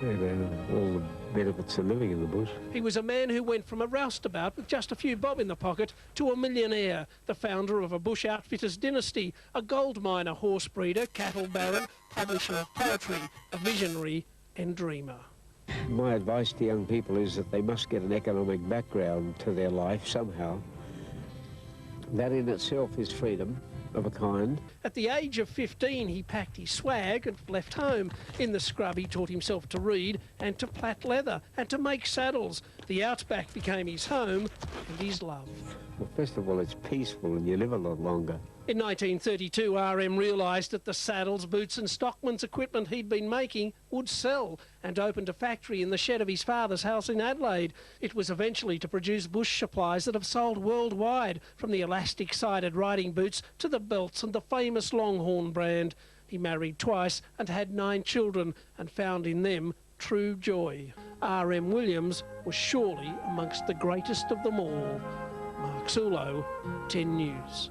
and all the benefits of living in the bush. He was a man who went from a roustabout with just a few bob in the pocket to a millionaire, the founder of a bush outfitters dynasty, a gold miner, horse breeder, cattle baron, publisher of poetry, a visionary and dreamer. My advice to young people is that they must get an economic background to their life somehow. That in itself is freedom of a kind. At the age of 15, he packed his swag and left home. In the scrub, he taught himself to read and to plait leather and to make saddles. The outback became his home and his love. Well, first of all, it's peaceful and you live a lot longer. In 1932, RM realised that the saddles, boots and stockman's equipment he'd been making would sell and opened a factory in the shed of his father's house in Adelaide. It was eventually to produce bush supplies that have sold worldwide, from the elastic-sided riding boots to the belts and the famous Longhorn brand. He married twice and had 9 children and found in them true joy. R.M. Williams was surely amongst the greatest of them all. Mark Sulo, 10 News.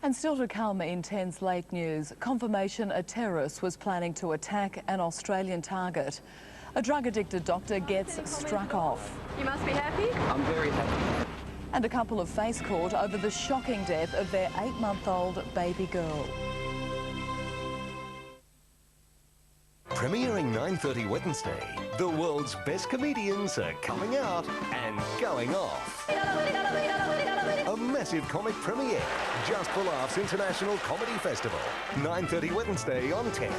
And still to come in 10's late news, confirmation a terrorist was planning to attack an Australian target. A drug-addicted doctor gets struck off. You must be happy? I'm very happy. And a couple of face court over the shocking death of their 8-month-old baby girl. Premiering 9:30 Wednesday, the world's best comedians are coming out and going off. A massive comic premiere, Just for Laughs International Comedy Festival, 9:30 Wednesday on 10.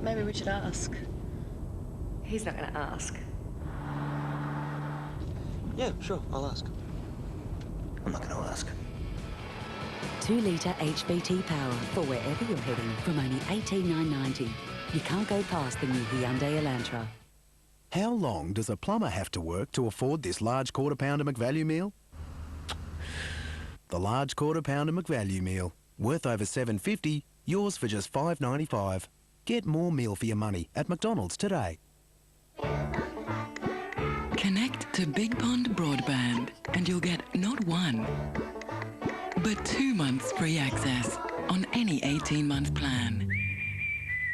Maybe we should ask. He's not going to ask. Yeah, sure, I'll ask. I'm not going to ask. 2-litre HVT power for wherever you're heading from only $18,990. You can't go past the new Hyundai Elantra. How long does a plumber have to work to afford this large quarter-pounder McValue meal? The large quarter-pounder McValue meal, worth over $7.50, yours for just $5.95. Get more meal for your money at McDonald's today. Connect to Big Pond Broadband and you'll get not 1, but 2 months free access on any 18-month plan.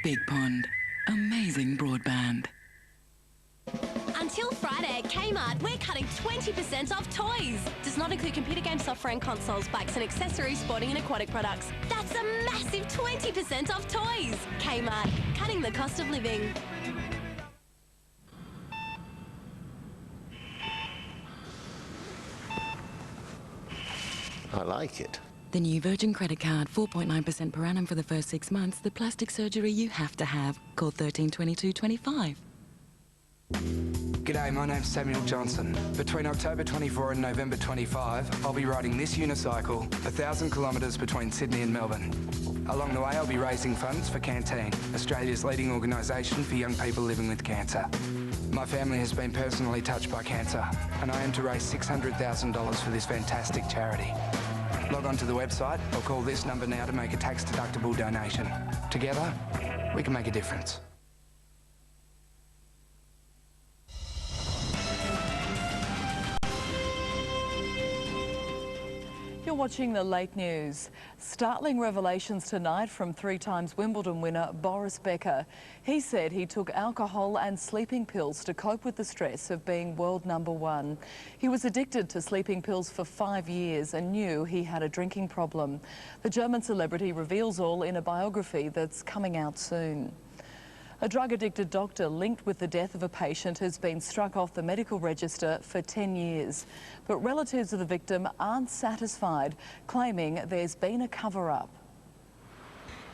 Big Pond, amazing broadband. Until Friday at Kmart, we're cutting 20% off toys. Does not include computer game software and consoles, bikes and accessories, sporting and aquatic products. That's a massive 20% off toys. Kmart, cutting the cost of living. I like it. The new Virgin credit card, 4.9% per annum for the first 6 months. The plastic surgery you have to have. Call 132225. G'day, my name's Samuel Johnson. Between October 24 and November 25, I'll be riding this unicycle 1,000 kilometres between Sydney and Melbourne. Along the way, I'll be raising funds for Canteen, Australia's leading organisation for young people living with cancer. My family has been personally touched by cancer, and I aim to raise $600,000 for this fantastic charity. Log on to the website or call this number now to make a tax-deductible donation. Together, we can make a difference. You're watching the late news. Startling revelations tonight from 3-time Wimbledon winner Boris Becker. He said he took alcohol and sleeping pills to cope with the stress of being world #1. He was addicted to sleeping pills for 5 years and knew he had a drinking problem. The German celebrity reveals all in a biography that's coming out soon. A drug-addicted doctor linked with the death of a patient has been struck off the medical register for 10 years. But relatives of the victim aren't satisfied, claiming there's been a cover-up.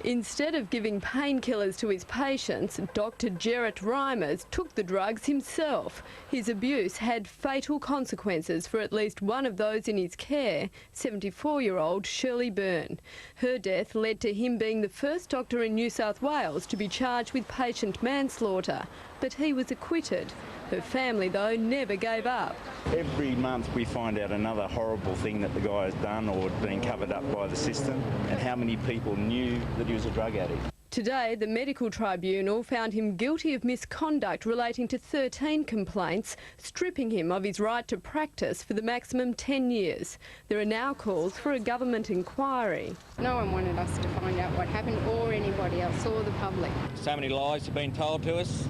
Instead of giving painkillers to his patients, Dr. Gerrit Reimers took the drugs himself. His abuse had fatal consequences for at least one of those in his care, 74-year-old Shirley Byrne. Her death led to him being the first doctor in New South Wales to be charged with patient manslaughter, but he was acquitted. Her family, though, never gave up. Every month we find out another horrible thing that the guy has done or been covered up by the system, and how many people knew that he was a drug addict. Today, the medical tribunal found him guilty of misconduct relating to 13 complaints, stripping him of his right to practice for the maximum 10 years. There are now calls for a government inquiry. No one wanted us to find out what happened, or anybody else, or the public. So many lies have been told to us,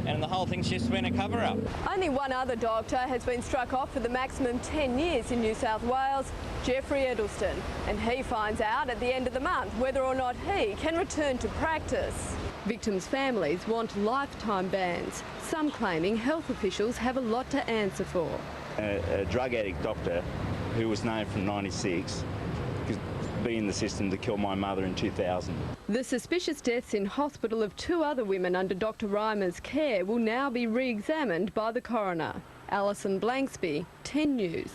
and the whole thing's just been a cover-up. Only one other doctor has been struck off for the maximum 10 years in New South Wales, Jeffrey Edelston, and he finds out at the end of the month whether or not he can return to practice. Victims' families want lifetime bans, some claiming health officials have a lot to answer for. A drug addict doctor who was known from '96 be in the system to kill my mother in 2000. The suspicious deaths in hospital of two other women under Dr. Reimer's care will now be re-examined by the coroner. Alison Blanksby, 10 News.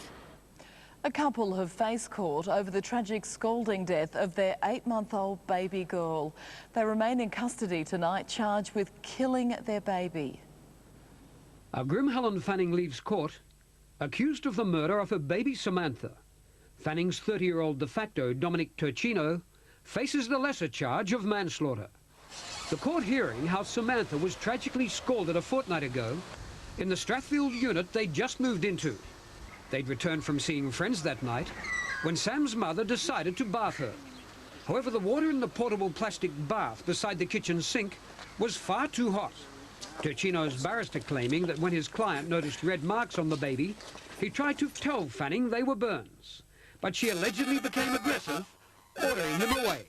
A couple have faced court over the tragic scalding death of their 8-month-old baby girl. They remain in custody tonight, charged with killing their baby. Grim Helen Fanning leaves court, accused of the murder of her baby Samantha. Fanning's 30-year-old de facto, Dominic Turchino, faces the lesser charge of manslaughter. The court hearing how Samantha was tragically scalded a fortnight ago in the Strathfield unit they'd just moved into. They'd returned from seeing friends that night when Sam's mother decided to bath her. However, the water in the portable plastic bath beside the kitchen sink was far too hot. Turchino's barrister claiming that when his client noticed red marks on the baby, he tried to tell Fanning they were burns. But she allegedly became aggressive, ordering him away.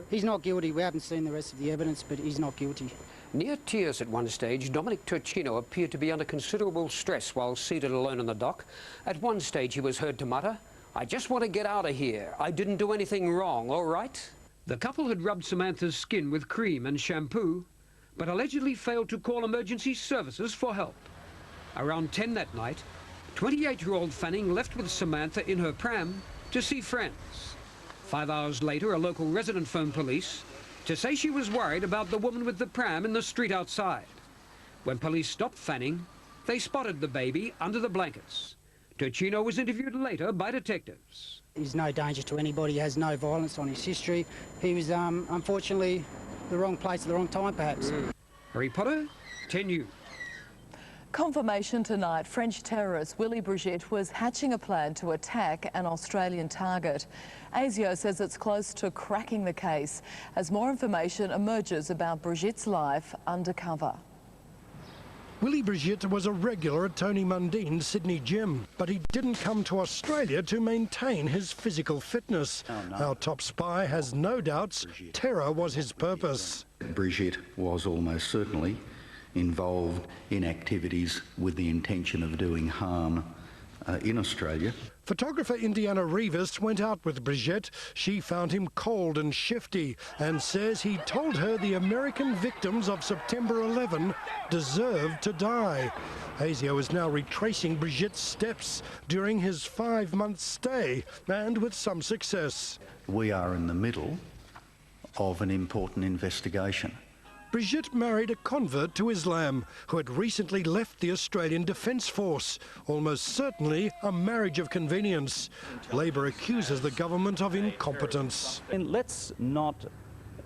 He's not guilty. We haven't seen the rest of the evidence, but he's not guilty. Near tears at one stage, Dominic Turchino appeared to be under considerable stress while seated alone on the dock. At one stage he was heard to mutter, "I just want to get out of here. I didn't do anything wrong, all right?" The couple had rubbed Samantha's skin with cream and shampoo, but allegedly failed to call emergency services for help. Around 10 that night, 28-year-old Fanning left with Samantha in her pram to see friends. 5 hours later, a local resident phoned police to say she was worried about the woman with the pram in the street outside. When police stopped Fanning, they spotted the baby under the blankets. Turchino was interviewed later by detectives. He's no danger to anybody. He has no violence on his history. He was, unfortunately, the wrong place at the wrong time, perhaps. Harry Potter, 10 News. Confirmation tonight, French terrorist Willy Brigitte was hatching a plan to attack an Australian target. ASIO says it's close to cracking the case as more information emerges about Brigitte's life undercover. Willy Brigitte was a regular at Tony Mundine's Sydney gym, but he didn't come to Australia to maintain his physical fitness. Our top spy has no doubts terror was his purpose. Brigitte was almost certainly involved in activities with the intention of doing harm in Australia. Photographer Indiana Rivas went out with Brigitte. She found him cold and shifty and says he told her the American victims of September 11 deserved to die. ASIO is now retracing Brigitte's steps during his 5-month stay, and with some success. We are in the middle of an important investigation. Brigitte married a convert to Islam who had recently left the Australian Defence Force, almost certainly a marriage of convenience. Labor accuses the government of incompetence. And let's not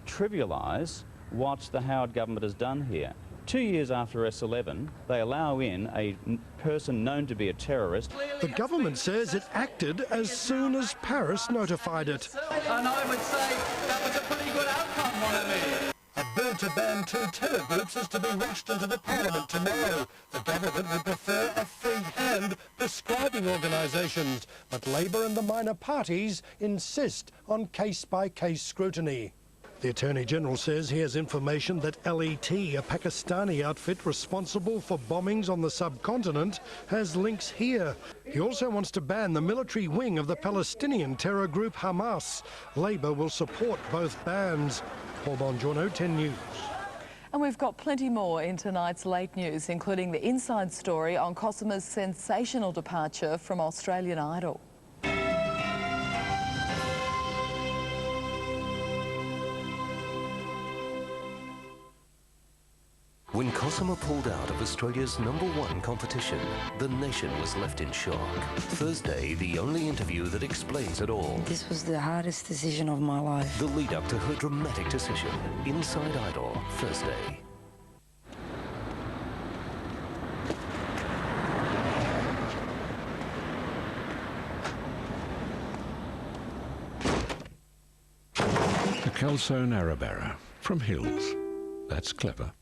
trivialise what the Howard government has done here. 2 years after S11, they allow in a person known to be a terrorist. The government says it acted as soon as Paris notified it. And I would say that was a pretty good outcome, mon ami. A bill to ban 2 terror groups is to be rushed into the Parliament tomorrow. The government would prefer a free hand prescribing organisations, but Labor and the minor parties insist on case-by-case scrutiny. The Attorney-General says he has information that LET, a Pakistani outfit responsible for bombings on the subcontinent, has links here. He also wants to ban the military wing of the Palestinian terror group Hamas. Labor will support both bans. Paul Bongiorno, 10 News. And we've got plenty more in tonight's late news, including the inside story on Cosima's sensational departure from Australian Idol. When Cosima pulled out of Australia's #1 competition, the nation was left in shock. Thursday, the only interview that explains it all. This was the hardest decision of my life. The lead up to her dramatic decision. Inside Idol, Thursday. A Calzone Arabara from Hills. That's clever.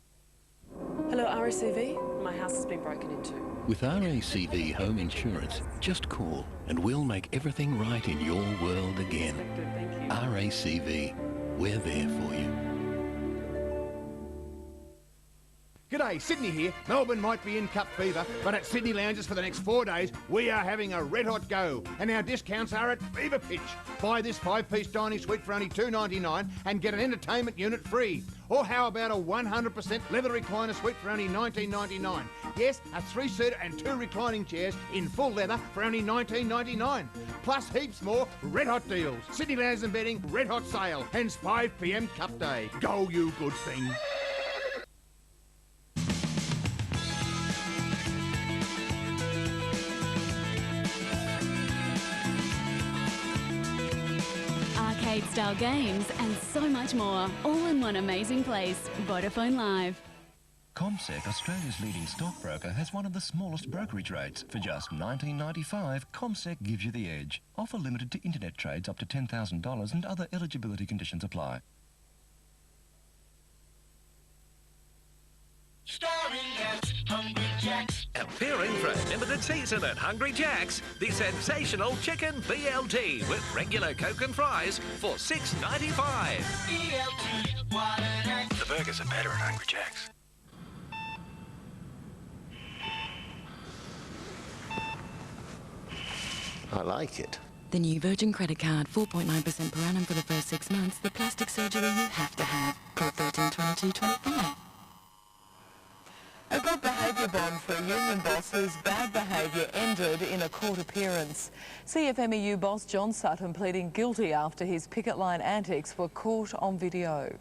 Hello, RACV. My house has been broken into. With RACV Home Insurance, just call and we'll make everything right in your world again. RACV, we're there for you. G'day, Sydney here. Melbourne might be in cup fever, but at Sydney Lounges for the next 4 days, we are having a red-hot go, and our discounts are at fever pitch. Buy this 5-piece dining suite for only $2.99 and get an entertainment unit free. Or how about a 100% leather recliner suite for only $19.99? Yes, a 3-seater and 2 reclining chairs in full leather for only $19.99. Plus heaps more red-hot deals. Sydney Lounges and Bedding red-hot sale, hence 5 p.m. cup day. Go, you good thing. Arcade-style games and so much more, all in one amazing place. Vodafone Live. CommSec, Australia's leading stockbroker, has one of the smallest brokerage rates. For just $19.95, CommSec gives you the edge. Offer limited to internet trades up to $10,000 and other eligibility conditions apply. Starring as Hungry Jacks. Appearing for a limited season at Hungry Jack's, the sensational chicken BLT with regular Coke and fries for $6.95. BLT, what an act. The burgers are better at Hungry Jack's. I like it. The new Virgin credit card, 4.9% per annum for the first 6 months. The plastic surgery you have to have. Call 132225. A good behaviour bond for a union boss whose bad behaviour ended in a court appearance. CFMEU boss John Sutton pleading guilty after his picket line antics were caught on video.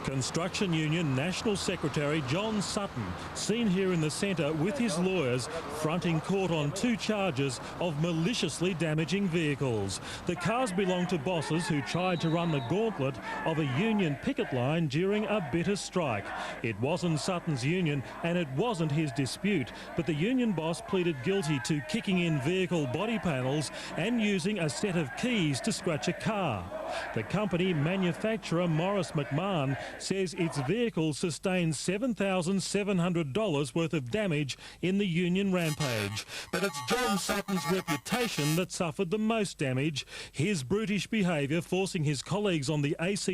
Construction Union National Secretary John Sutton, seen here in the centre with his lawyers, fronting court on 2 charges of maliciously damaging vehicles. The cars belong to bosses who tried to run the gauntlet of a union picket line during a bitter strike. It wasn't Sutton's union and it wasn't his dispute, but the union boss pleaded guilty to kicking in vehicle body panels and using a set of keys to scratch a car. The company manufacturer Morris McMahon says its vehicles sustained $7,700 worth of damage in the union rampage. But it's John Sutton's reputation that suffered the most damage, his brutish behaviour forcing his colleagues on the AC